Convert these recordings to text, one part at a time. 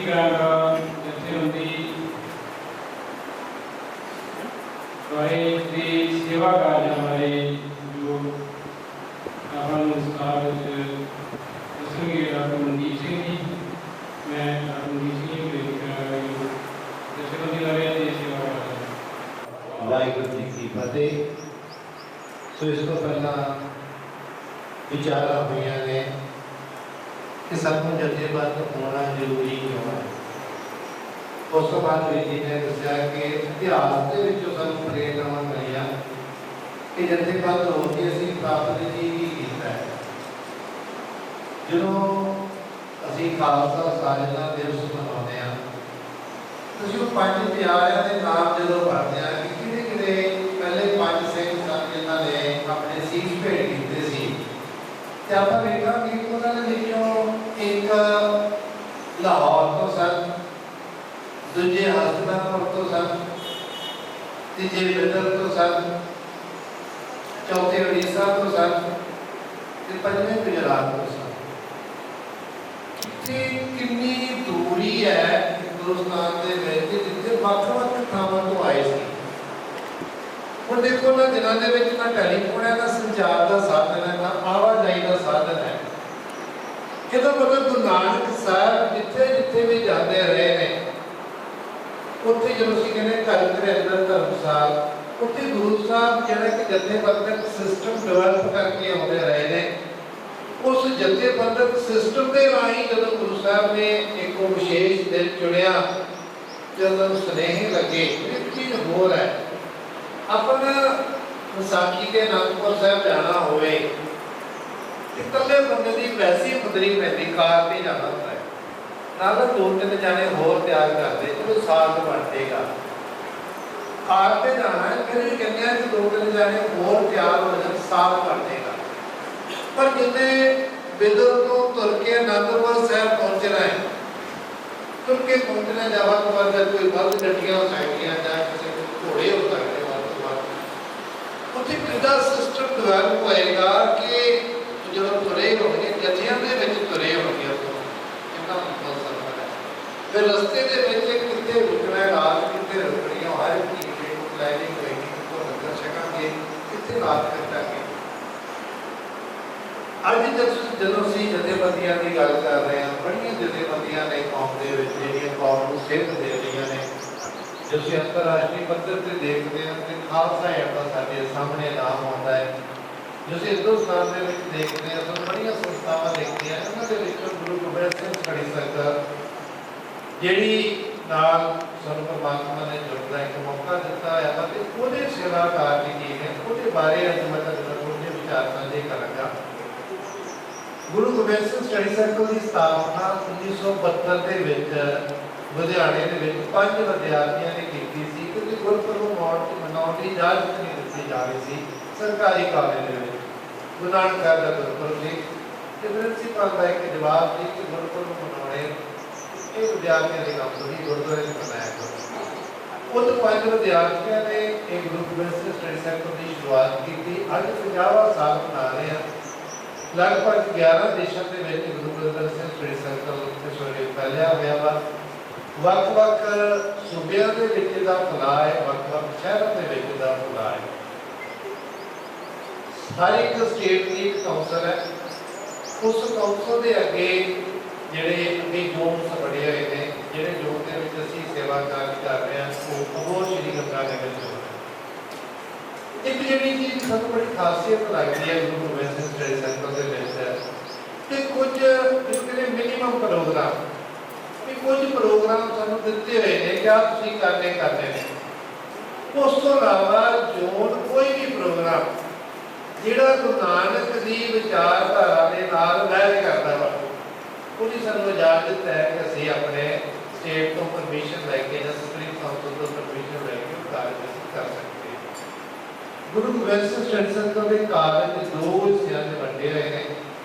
ग्राम जथेबंदी द्वारे की सेवा कार्य हमारे जो अपन विस्तार दसेंगे डॉक्टर मनदीप सिंह जी। मैं डॉक्टर मनदीप सिंह जी को जथेबंदी द्वारे सेवा कार्य वाहिगुरू जी की फतेह। सो इस तो पहला विचारा हुई ने कि सबको जथेबंद होना जरूरी क्यों है। उस तो बाद जी ने दसिया कि इतिहास के सानू प्रेरणावां मिलियां कि जथेबंद हो के असीं प्राप्त जी की कीता है। ਜਦੋਂ ਅਸੀਂ ਖਾਲਸਾ ਸਾਜਨਾ ਦਿਵਸ ਮਨਾਉਂਦੇ ਹਾਂ ਤੁਸੀਂ ਉਹ ਪੰਜ ਪਿਆਰਿਆਂ ਦੇ ਨਾਮ ਜਦੋਂ ਪੜ੍ਹਦੇ ਹਾਂ ਕਿ ਕਿਹੜੇ ਕਿਹੜੇ ਪਹਿਲੇ ਪੰਜ ਸਿੰਘ ਸਨ ਜਿਨ੍ਹਾਂ ਨੇ ਆਪਣੇ ਸੀਸ ਭੇਟ ਕੀਤੇ ਸੀ ਤੇ ਆਪਾਂ ਵੇਖਾਂਗੇ ਕਿ ਉਹਨਾਂ ਦੇ ਵਿੱਚੋਂ ਇੱਕ ਲਾਹੌਰ ਤੋਂ ਸਨ, ਦੂਜੇ ਹਸਨਪੁਰ ਤੋਂ ਸਨ, ਤੀਜੇ ਬਿਦਰ ਤੋਂ ਸਨ, ਚੌਥੇ ਉੜੀਸਾ ਤੋਂ ਸਨ ਤੇ ਪੰਜਵੇਂ ਗੁਜਰਾਤ ਤੋਂ ਸਨ। कितनी दूरी है हिंदुस्तान के जिथे ਵੱਖ-ਵੱਖ ਥਾਵਾਂ ਤੋਂ आए थे। ਹੁਣ देखो ना दिनों के ना टैलीफोन है, ना संचार का साधन है, ना आवाजाही का साधन है। ਇਹਦਾ मतलब गुरु नानक साहब जिथे जिथे भी जाते रहे ने ਉੱਥੇ ਜਦੋਂ ਅਸੀਂ ਕਹਿੰਦੇ ਘਰ ਦੇ ਅੰਦਰ ਧਰਮਸਾਲ ਉੱਥੇ ਗੁਰੂ ਸਾਹਿਬ ਜਿਹੜਾ ਕਿ ਜਥੇਬੰਦਕ ਸਿਸਟਮ ਡਿਵੈਲਪ ਕਰਕੇ ਆਉਂਦੇ ਰਹੇ ਨੇ। उस जथेबंदक सिस्टम के राही जब गुरु साहब ने एक विशेष दिन चुनिया जब स्नेह लगे एक चीज होर है अपन विसाखी के आनंदपुर साहब जाना होवे कल्ले बंदे की वैसी मुदरी पैंदी कार से जाना होता है नाल दो तीन जाने होर तैयार करते चलो साथ बन जाएगा। कार से जाना है फिर भी कहते हैं कि दो तीन जाने होर तैयार हो जाए साथ बन जाएगा। पर जिन्हें बिदर को तुर के आनंदपुर साहब पहुंचना है तुर के पहुंचना जावा तो बाद कोई बल्द गड्डियां साइकियां या किसी को घोड़े हो सकते बाद तो बाद उत्थे किदा सिस्टम डेवलप होएगा कि जो तुरे होंगे जथियां दे विच तुरे होंगे तो कितना मतलब है। फिर रास्ते दे विच किते रुकना है रात किते रुकनी है हर चीज की प्लानिंग होएगी को लंगर छकांगे किते रात कटांगे। ਅੱਜ ਜਦੋਂ ਅਸੀਂ ਜਥੇਬੰਦੀਆਂ ਦੀ ਗੱਲ ਕਰ ਰਹੇ ਹਾਂ ਬੜੀਆਂ ਜਥੇਬੰਦੀਆਂ ਨੇ ਕੌਮ ਦੇ ਵਿੱਚ ਜਿਹੜੀਆਂ ਕੌਮ ਨੂੰ ਸੇਧ ਦੇ ਰਹੀਆਂ ਨੇ। ਜੋ ਅਸੀਂ ਅੰਤਰਰਾਸ਼ਟਰੀ ਪੱਧਰ ਤੇ ਦੇਖਦੇ ਹਾਂ ਤੇ ਖਾਲਸਾ ਏਡ ਦਾ ਸਾਡੇ ਸਾਹਮਣੇ ਨਾਮ ਆਉਂਦਾ ਹੈ। ਜੋ ਅਸੀਂ ਹਿੰਦੁਸਤਾਨ ਦੇ ਵਿੱਚ ਦੇਖਦੇ ਹਾਂ ਤਾਂ ਬੜੀਆਂ ਸੰਸਥਾਵਾਂ ਦੇਖਦੀਆਂ ਉਹਨਾਂ ਦੇ ਵਿੱਚੋਂ ਗੁਰੂ ਗੋਬਿੰਦ ਸਿੰਘ ਸਟੱਡੀ ਸਰਕਲ ਜਿਹੜੀ ਨਾਲ ਸਾਨੂੰ ਪਰਮਾਤਮਾ ਨੇ ਜੁੜਨ ਦਾ ਇੱਕ ਮੌਕਾ ਦਿੱਤਾ ਹੋਇਆ ਵਾ ਤੇ ਉਹਦੇ ਸੇਵਾਕਾਰ ਕੀ ਨੇ ਉਹਦੇ ਬਾਰੇ ਅੱਜ ਮੈਂ ਤੁਹਾਡੇ ਥੋੜ੍ਹੇ ਵਿਚਾਰ ਸਾਂਝੇ ਕਰਾਂਗਾ। गुरु गोबिंद सिंह स्टडी सर्कल की स्थापना 1972 ਦੇ ਵਿੱਚ ਲੁਧਿਆਣੇ ਦੇ ਵਿੱਚ 5 ਵਿਦਿਆਰਥੀਆਂ ਨੇ ਕੀਤੀ ਸੀ ਕਿਉਂਕਿ ਗੁਰਪੁਰਬ ਮਨਾਉਣ ਦੀ ਇਜਾਜ਼ਤ ਨਹੀਂ ਦਿੱਤੀ ਜਾ ਰਹੀ ਸੀ ਸਰਕਾਰੀ ਕਾਲਜ ਦੇ ਵਿੱਚ। ਗੁਰੂ ਨਾਨਕ ਸਾਹਿਬ ਦਾ ਗੁਰਪੁਰਬ ਸੀ ਤੇ ਪ੍ਰਿੰਸੀਪਲ ਦਾ ਇੱਕ ਜਵਾਬ ਸੀ ਕਿ ਗੁਰਪੁਰਬ ਮਨਾਉਣੇ ਇਹ ਵਿਦਿਆਰਥੀਆਂ ਦੇ ਕੰਮ ਤੋਂ ਹੀ ਗੁਰਦੁਆਰੇ ਚ ਮਨਾਇਆ ਕਰੋ। ਉਹ 5 ਵਿਦਿਆਰਥੀਆਂ ਨੇ ਇਹ ਗੁਰੂ ਗੋਬਿੰਦ ਸਿੰਘ स्टडी सर्कल ਦੀ ਸ਼ੁਰੂਆਤ ਕੀਤੀ। ਅੱਜ 50ਵਾਂ ਸਾਲ ਮਨਾ ਰਹੇ ਹਾਂ। लगभग 11 देशों के गुरु गोबिंद सिंह स्टडी सर्कल फैलिया हुआ वा ਵੱਖ-ਵੱਖ सूबे के फैला है ਵੱਖ-ਵੱਖ शहरों के फैला है। हर एक स्टेट की एक कौंसल है उस कौंसल के अगे ਜਿਹੜੇ अगे जोन्स बने हुए हैं ਜਿਹੜੇ जोन के असीं सेवा कार्य कर रहे हैं वो श्री गंगानगर जोन एक ਜਿਹੜੀ ਚੀਜ਼ ਸਾਨੂੰ ਬੜੀ ਖਾਸੀਅਤ ਲੱਗਦੀ ਹੈ ਗੁਰੂ ਗੋਬਿੰਦ ਸਿੰਘ ਸਟੱਡੀ ਸਰਕਲ ਦੇ ਵਿੱਚ ਕਿ ਕੁਝ ਜਿਹੜੇ ਮਿਨੀਮਮ ਪ੍ਰੋਗਰਾਮ ਵੀ ਕੁਝ ਪ੍ਰੋਗਰਾਮ ਸਾਨੂੰ ਦਿੱਤੇ ਹੋਏ ਨੇ ਕਿ ਆਪ ਤੁਸੀਂ ਕਰਨੇ ਨੇ। ਉਸ ਤੋਂ ਇਲਾਵਾ ਜੋਨ ਕੋਈ ਵੀ ਪ੍ਰੋਗਰਾਮ ਜਿਹੜਾ ਗੁਰੂ ਨਾਨਕ ਦੀ ਵਿਚਾਰਧਾਰਾ ਦੇ ਨਾਲ ਮੈਚ ਕਰਦਾ ਵਾ ਉਹਦੀ ਸਾਨੂੰ ਇਜਾਜ਼ਤ ਹੈ ਕਿ ਅਸੀਂ ਆਪਣੇ ਸਟੇਟ ਤੋਂ ਪਰਮਿਸ਼ਨ ਲੈ ਕੇ ਜਾਂ ਸੁਪਰੀਮ ਕਾਉਂਸਲ ਤੋਂ ਪਰਮਿਸ਼ਨ ਲੈ ਕੇ ਕਾਰਜ ਕਰ ਸਕਦੇ। गुरु गोबिंद सिंह स्टडी सर्कल के कालेज दो हिस्सों में बटे हुए हैं।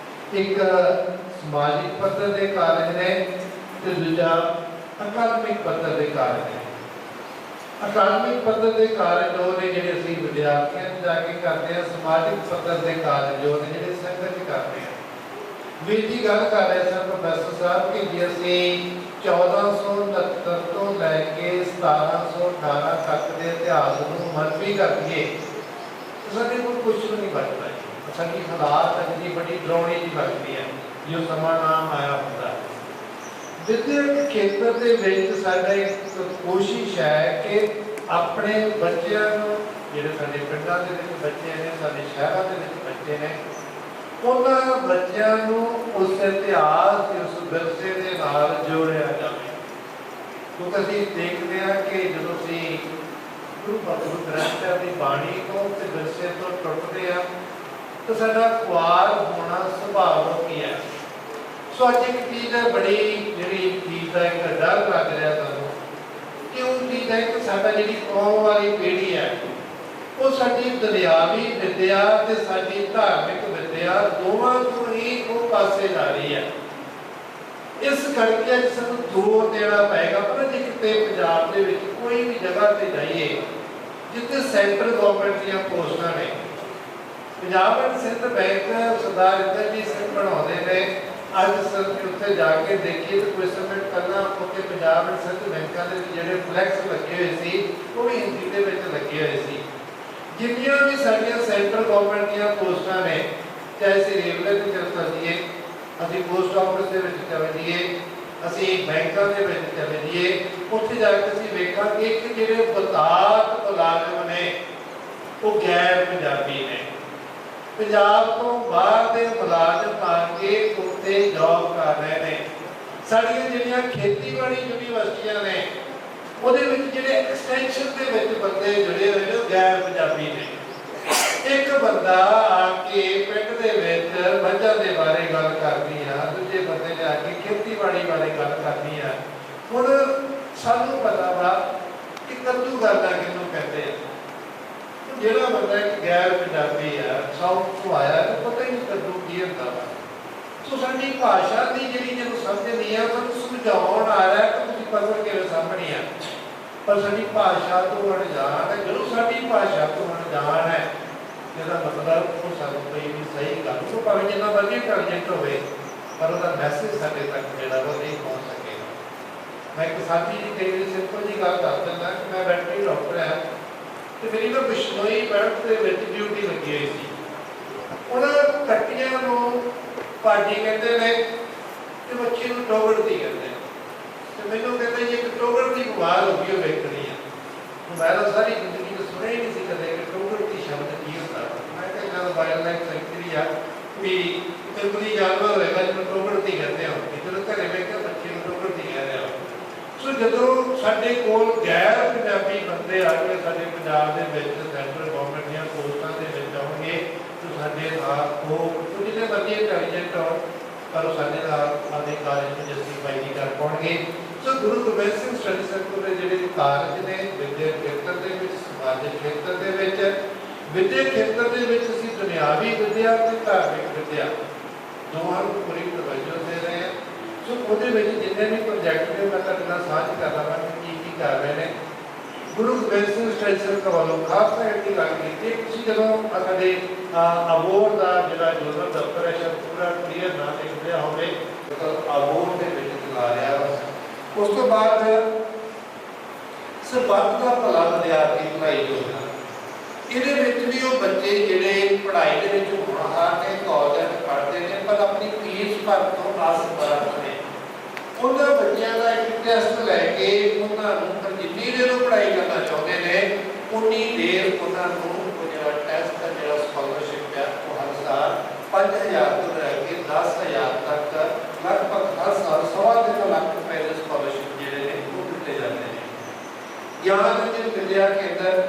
एक समाजिक पद्धर के कालेज ने ते दूजा अकादमिक पद्धर के कालेज ने। अकादमिक पद्धर के कालेज जो ने जिहड़े असीं विद्यार्थियों जाके करते हैं, समाजिक पद्धर के कालेज जो ने जिहड़े संगत करते हैं। वीर जी गल कर रहे सन प्रोफैसर साहब कि जे असीं 1469 ਤੋਂ ਲੈ ਕੇ 1718 ਤੱਕ ਦੇ ਇਤਿਹਾਸ ਨੂੰ ਮਨਵੀ ਕਰੀਏ ਸਾਡੇ ਕੋਲ ਕੁਝ ਨਹੀਂ ਬਚਦਾ। ਸਾਡੀ ਹਾਲਾਤ ਅਜਿਹੀ ਬੜੀ ਡਰਾਉਣੀ ਜਿਹੀ ਲੱਗਦੀ ਹੈ ਜੋ ਸਮਾਂ ਨਾਮ ਆਇਆ ਹੁੰਦਾ। ਵਿਦਿਅਕ ਖੇਤਰ ਦੇ ਵਿੱਚ ਸਾਡਾ ਇੱਕ ਕੋਸ਼ਿਸ਼ ਹੈ ਕਿ ਆਪਣੇ ਬੱਚਿਆਂ ਨੂੰ, ਜਿਹੜੇ ਸਾਡੇ ਪਿੰਡਾਂ ਦੇ ਵਿੱਚ ਬੱਚੇ ਨੇ, ਸਾਡੇ ਸ਼ਹਿਰਾਂ ਦੇ ਵਿੱਚ ਬੱਚੇ ਨੇ, ਉਹਨਾਂ ਬੱਚਿਆਂ ਨੂੰ ਉਸ ਇਤਿਹਾਸ ਤੇ ਉਸ ਵਿਰਸੇ ਦੇ ਨਾਲ ਜੋੜਿਆ ਜਾਵੇ। ਕਿਉਂਕਿ ਅਸੀਂ ਦੇਖਦੇ ਹਾਂ ਕਿ ਜਦੋਂ ਅਸੀਂ ਗੁਰੂ ਗ੍ਰੰਥ ਸਾਹਿਬ ਦੀ ਬਾਣੀ ਤੋਂ ਤੇ ਵਿਰਸੇ ਤੋਂ ਟੁੱਟਦੇ ਆ ਤਾਂ ਸਾਡਾ ਖੁਆਰ ਹੋਣਾ ਸੁਭਾਵਿਕ ਹੀ ਹੈ। ਸੋ ਅੱਜ ਇੱਕ ਚੀਜ਼ ਹੈ ਬੜੀ ਜਿਹੜੀ ਚੀਜ਼ ਦਾ ਇੱਕ ਡਰ ਲੱਗ ਰਿਹਾ ਸਾਨੂੰ ਕਿ ਉਹ ਚੀਜ਼ ਹੈ ਕਿ ਸਾਡਾ ਜਿਹੜੀ ਆਉਣ ਵਾਲੀ ਪੀੜ੍ਹੀ ਹੈ ਉਹ ਸਾਡੀ ਦੁਨਿਆਵੀ ਵਿਦਿਆ ਤੇ ਸਾਡੀ ਧਾਰਮਿਕ ਵਿਦਿਆ ਦੋਵਾਂ ਤੋਂ ਹੀ ਉਹ ਪਾਸੇ ਜਾ ਰਹੀ ਹੈ। ਇਸ ਕਰਕੇ ਅੱਜ ਸਾਨੂੰ ਜ਼ੋਰ ਦੇਣਾ ਪਏਗਾ। ਪਰ ਜੇ ਕਿਤੇ ਪੰਜਾਬ ਦੇ ਵਿੱਚ ਕੋਈ ਵੀ ਜਗ੍ਹਾ ਤੇ ਜਾਈਏ ਜਿੱਥੇ ਸੈਂਟਰਲ ਗਵਰਨਮੈਂਟ ਦੀਆਂ ਪੋਸਟਾਂ ਨੇ, ਪੰਜਾਬ ਐਂਡ ਸਿੰਧ ਬੈਂਕ ਸਰਦਾਰ ਇੰਦਰਜੀਤ ਸਿੰਘ ਬਣਾਉਂਦੇ ਨੇ, ਅੱਜ ਅਸੀਂ ਉੱਥੇ ਜਾ ਕੇ ਦੇਖੀਏ ਤਾਂ ਕੁਝ ਸਮੇਂ ਪਹਿਲਾਂ ਉੱਥੇ ਪੰਜਾਬ ਐਂਡ ਸਿੰਧ ਬੈਂਕਾਂ ਦੇ ਜਿਹੜੇ ਫਲੈਕਸ ਲੱਗੇ ਹੋਏ ਸੀ ਉਹ ਵੀ ਹਿੰਦੀ ਦੇ ਵਿੱਚ ਲੱਗੇ ਹੋਏ ਸੀ। ਜਿੰਨੀਆਂ ਵੀ ਸਾਡੀਆਂ ਸੈਂਟਰਲ ਗਵਰਨਮੈਂਟ ਦੀਆਂ ਪੋਸਟਾਂ ਨੇ, ਚਾਹੇ ਅਸੀਂ ਰੇਲਵੇ ਤੇ ਚੱਲ ਜਾਈਏ, ਅਸੀਂ ਪੋਸਟ ਆਫਿਸ ਦੇ ਵਿੱਚ ਚਲੇ ਜਾਈਏ, ਅਸੀਂ ਬੈਂਕਾਂ ਦੇ ਵਿੱਚ ਚਲੇ ਜਾਈਏ, ਉੱਥੇ ਜਾ ਕੇ ਅਸੀਂ ਵੇਖਾਂਗੇ ਕਿ ਜਿਹੜੇ ਬਤਾਤ ਮੁਲਾਜ਼ਮ ਨੇ ਉਹ ਗੈਰ ਪੰਜਾਬੀ ਨੇ। ਪੰਜਾਬ ਤੋਂ ਬਾਹਰ ਦੇ ਮੁਲਾਜ਼ਮ ਆ ਕੇ ਉੱਥੇ ਜੌਬ ਕਰ ਰਹੇ ਨੇ। ਸਾਡੀਆਂ ਜਿਹੜੀਆਂ ਖੇਤੀਬਾੜੀ ਯੂਨੀਵਰਸਿਟੀਆਂ ਨੇ ਉਹਦੇ ਵਿੱਚ ਜਿਹੜੇ ਐਕਸਟੈਂਸ਼ਨ ਦੇ ਵਿੱਚ ਬੰਦੇ ਜੁੜੇ ਹੋਏ ਨੇ ਉਹ ਗੈਰ ਪੰਜਾਬੀ ਨੇ। ਇੱਕ ਬੰਦਾ ਆ ਕੇ ਪਿੰਡ ਦੇ ਵਿੱਚ ਮੱਝਾਂ ਦੇ ਬਾਰੇ ਗੱਲ ਕਰਦੀ ਆ, ਦੂਜੇ ਬੰਦੇ ਨੇ ਆ ਕੇ ਖੇਤੀਬਾੜੀ ਬਾਰੇ ਗੱਲ ਕਰਦੀ ਆ। ਹੁਣ ਸਾਨੂੰ ਪਤਾ ਵਾ ਕਿ ਕੱਦੂ ਕਰਨਾ ਕਿਹਨੂੰ ਕਹਿੰਦੇ ਆ। ਜਿਹੜਾ ਬੰਦਾ ਇੱਕ ਗੈਰ ਪੰਜਾਬੀ ਆ, ਸਾਊਥ ਤੋਂ ਆਇਆ, ਤਾਂ ਪਤਾ ਹੀ ਨਹੀਂ ਕੱਦੂ ਕੀ ਹੁੰਦਾ ਵਾ। ਸੋ ਸਾਡੀ ਭਾਸ਼ਾ ਦੀ ਜਿਹੜੀ ਜਿਹਨੂੰ ਸਮਝ ਨਹੀਂ ਆ, ਸਾਨੂੰ ਸਮਝਾਉਣ ਆ ਰਿਹਾ ਕਿ ਤੁਸੀਂ ਫਸਲ ਕਿਵੇਂ ਸਾਂਭਣੀ ਆ, ਪਰ ਸਾਡੀ ਭਾਸ਼ਾ ਤੋਂ ਅਣਜਾਣ ਹੈ। ਜਦੋਂ ਸਾਡੀ ਭਾਸ਼ਾ ਤੋਂ ਅਣਜਾਣ ਹੈ ਇਹਦਾ ਮਤਲਬ ਉਹ ਸਾਨੂੰ ਕੋਈ ਵੀ ਸਹੀ ਗੱਲ ਉਹ ਭਾਵੇਂ ਜਿੰਨਾ ਮਰਜ਼ੀ ਇੰਟੈਲੀਜੈਂਟ ਹੋਵੇ ਪਰ ਉਹਦਾ ਮੈਸੇਜ ਸਾਡੇ ਤੱਕ ਜਿਹੜਾ ਉਹ ਨਹੀਂ ਪਹੁੰਚ ਸਕੇਗਾ। ਮੈਂ ਇੱਕ ਸਾਥੀ ਜੀ ਕਈ ਵਾਰੀ ਸਿੰਪਲ ਜੀ ਗੱਲ ਦੱਸ ਦਿੰਦਾ ਕਿ ਮੈਂ ਵੈਟਰਨਰੀ ਡਾਕਟਰ ਹਾਂ ਤੇ ਮੇਰੀ ਨਾ ਬਿਸ਼ਨੋਈ ਬੈਠ ਦੇ ਵਿੱਚ ਡਿਊਟੀ ਲੱਗੀ ਹੋਈ ਸੀ। ਉਹਨਾਂ ਕੱਟੀਆਂ ਨੂੰ ਭਾਜੀ ਕਹਿੰਦੇ ਨੇ ਤੇ ਮੱਛੀ ਨੂੰ ਟੋਗੜਦੀ ਕਹਿੰਦੇ ਤੇ ਮੈਨੂੰ ਕਹਿੰਦੇ ਜੀ ਇੱਕ ਟੋਗੜ ਦੀ ਬਿਮਾਰ ਹੋ ਗਈ ਉਹ ਵੇਖਣੀ ਆ। ਮੈਂ ਤਾਂ ਸਾਰੀ ਜ਼ਿੰਦਗੀ ਚ ਸੁਣਿਆ ਹੀ ਨਹੀਂ ਸੀ ਕਦੇ ਕਿ ਟੋਗੜ ਦੀ ਸ਼ਬਦ ਕੀ ਹੁੰਦਾ। ਮੈਂ ਕਿਹਾ ਇਹਨਾਂ ਦਾ ਵਾਈਲਡ ਲਾਈਫ ਸੈਂਚੁਰੀ ਆ ਵੀ ਜੰਗਲੀ ਜਾਨਵਰ ਹੋਏਗਾ ਜਿਹਨੂੰ ਟੋਗੜ ਦੀ ਕਹਿੰਦੇ ਹੋ, ਜਦੋਂ ਘਰੇ ਵੇਖ ਕੇ ਮੱਛੀ ਨੂੰ ਟੋਗੜ ਦੀ ਕਹਿੰਦੇ ਹੋ। ਸੋ ਜਦੋਂ ਸਾਡੇ ਕੋਲ ਗੈਰ ਪੰਜਾਬੀ ਬੰਦੇ ਆ ਕੇ ਸਾਡੇ ਪੰਜਾਬ ਦੇ ਵਿੱਚ ਸੈਂਟਰਲ ਗਵਰਨਮੈਂਟ ਦੀਆਂ ਪੋਸਟਾਂ ਦੇ ਵਿੱਚ ਆਉਣਗੇ ਤਾਂ ਸਾਡੇ ਨਾਲ ਉਹ ਜਿਹਨੇ ਮਰਜ਼ੀ ਇੰਟੈਲੀਜੈਂਟ ਹੋਣ ਪਰ ਉਹ ਸਾਡੇ ਨਾਲ ਆਪਣੇ ਕਾਰਜ ਨੂੰ ਜਸਟੀਫਾਈ ਨਹੀਂ ਕਰ ਪਾਉਣਗੇ। ਸੋ ਗੁਰੂ ਗੋਬਿੰਦ ਸਿੰਘ ਸਟੱਡੀ ਸਰਕਲ ਦੇ ਜਿਹੜੇ ਕਾਰਜ ਨੇ ਵਿਦਿਅਕ ਖੇਤਰ ਦੇ ਵਿੱਚ, ਸਮਾਜਿਕ ਖੇਤਰ ਦੇ ਵਿੱਚ, ਵਿਦਿਅਕ ਖੇਤਰ ਦੇ ਵਿੱਚ ਅਸੀਂ ਦੁਨਿਆਵੀ ਵਿਦਿਆ ਤੇ ਧਾਰਮਿਕ ਵਿਦਿਆ ਦੋਵਾਂ ਨੂੰ ਪੂਰੀ ਤਵੱਜੋ ਦੇ ਰਹੇ ਹਾਂ। ਸੋ ਉਹਦੇ ਵਿੱਚ ਜਿੰਨੇ ਵੀ ਪ੍ਰੋਜੈਕਟ ਨੇ ਮੈਂ ਤੁਹਾਡੇ ਨਾਲ ਸਾਂਝ ਕਰ ਲਵਾਂ ਕਿ ਕੀ ਕਰ ਰਹੇ ਨੇ। ਗੁਰੂ ਗੋਬਿੰਦ ਸਿੰਘ ਸਟੱਡੀ ਸਰਕਲ ਵੱਲੋਂ ਖਾਸ ਕਰਕੇ ਗੱਲ ਕੀਤੀ, ਤੁਸੀਂ ਜਦੋਂ ਸਾਡੇ ਅਬੋਹਰ ਦਾ ਜਿਹੜਾ ਜਨਰਲ ਦਫ਼ਤਰ ਹੈ ਸ਼ਾਇਦ ਪੂਰਾ ਕਲੀਅਰ ਨਾ ਲਿਖਿਆ ਹੋਵੇ, ਮਤਲਬ ਅਬੋਹਰ ਦੇ ਵਿੱਚ ਚਲਾ ਰਿਹਾ। ਉਸ ਤੋਂ ਬਾਅਦ ਸਰਬੱਤ ਦਾ ਭਲਾ ਵਿਦਿਆਰਥੀ ਪੜ੍ਹਾਈ ਯੋਜਨਾ, ਇਹਦੇ ਵਿੱਚ ਵੀ ਉਹ ਬੱਚੇ ਜਿਹੜੇ ਪੜ੍ਹਾਈ ਦੇ ਵਿੱਚ ਹੋਣਹਾਰ ਨੇ, ਕਾਲਜਾਂ ਵਿੱਚ ਪੜ੍ਹਦੇ ਨੇ ਪਰ ਆਪਣੀ ਫੀਸ ਭਰਨ ਤੋਂ ਅਸਮਰੱਥ ਨੇ, ਉਹਨਾਂ ਬੱਚਿਆਂ ਦਾ ਇੱਕ ਟੈਸਟ ਲੈ ਕੇ ਉਹਨਾਂ ਨੂੰ ਜਿੰਨੀ ਦੇਰ ਉਹ ਪੜ੍ਹਾਈ ਕਰਨਾ ਚਾਹੁੰਦੇ ਨੇ ਉਨੀ ਦੇਰ ਉਹਨਾਂ ਨੂੰ ਉਹ ਜਿਹੜਾ ਟੈਸਟ ਦਾ ਜਿਹੜਾ ਸਕਾਲਰਸ਼ਿਪ ਹੈ ਉਹ ਹਰ ਸਾਲ 5,000 ਤੋਂ ਲੈ ਕੇ 10,000 ਤੱਕ ਲਗਭਗ ਹਰ ਸਾਲ 2.5 ਲੱਖ ਰੁਪਏ ਦੇ ਸਕਾਲਰਸ਼ਿਪ ਜਿਹੜੇ ਨੇ ਉਹ ਦਿੱਤੇ ਜਾਂਦੇ ਨੇ। ਗਿਆਨ ਦੇ ਵਿਦਿਆ ਕੇਂਦਰ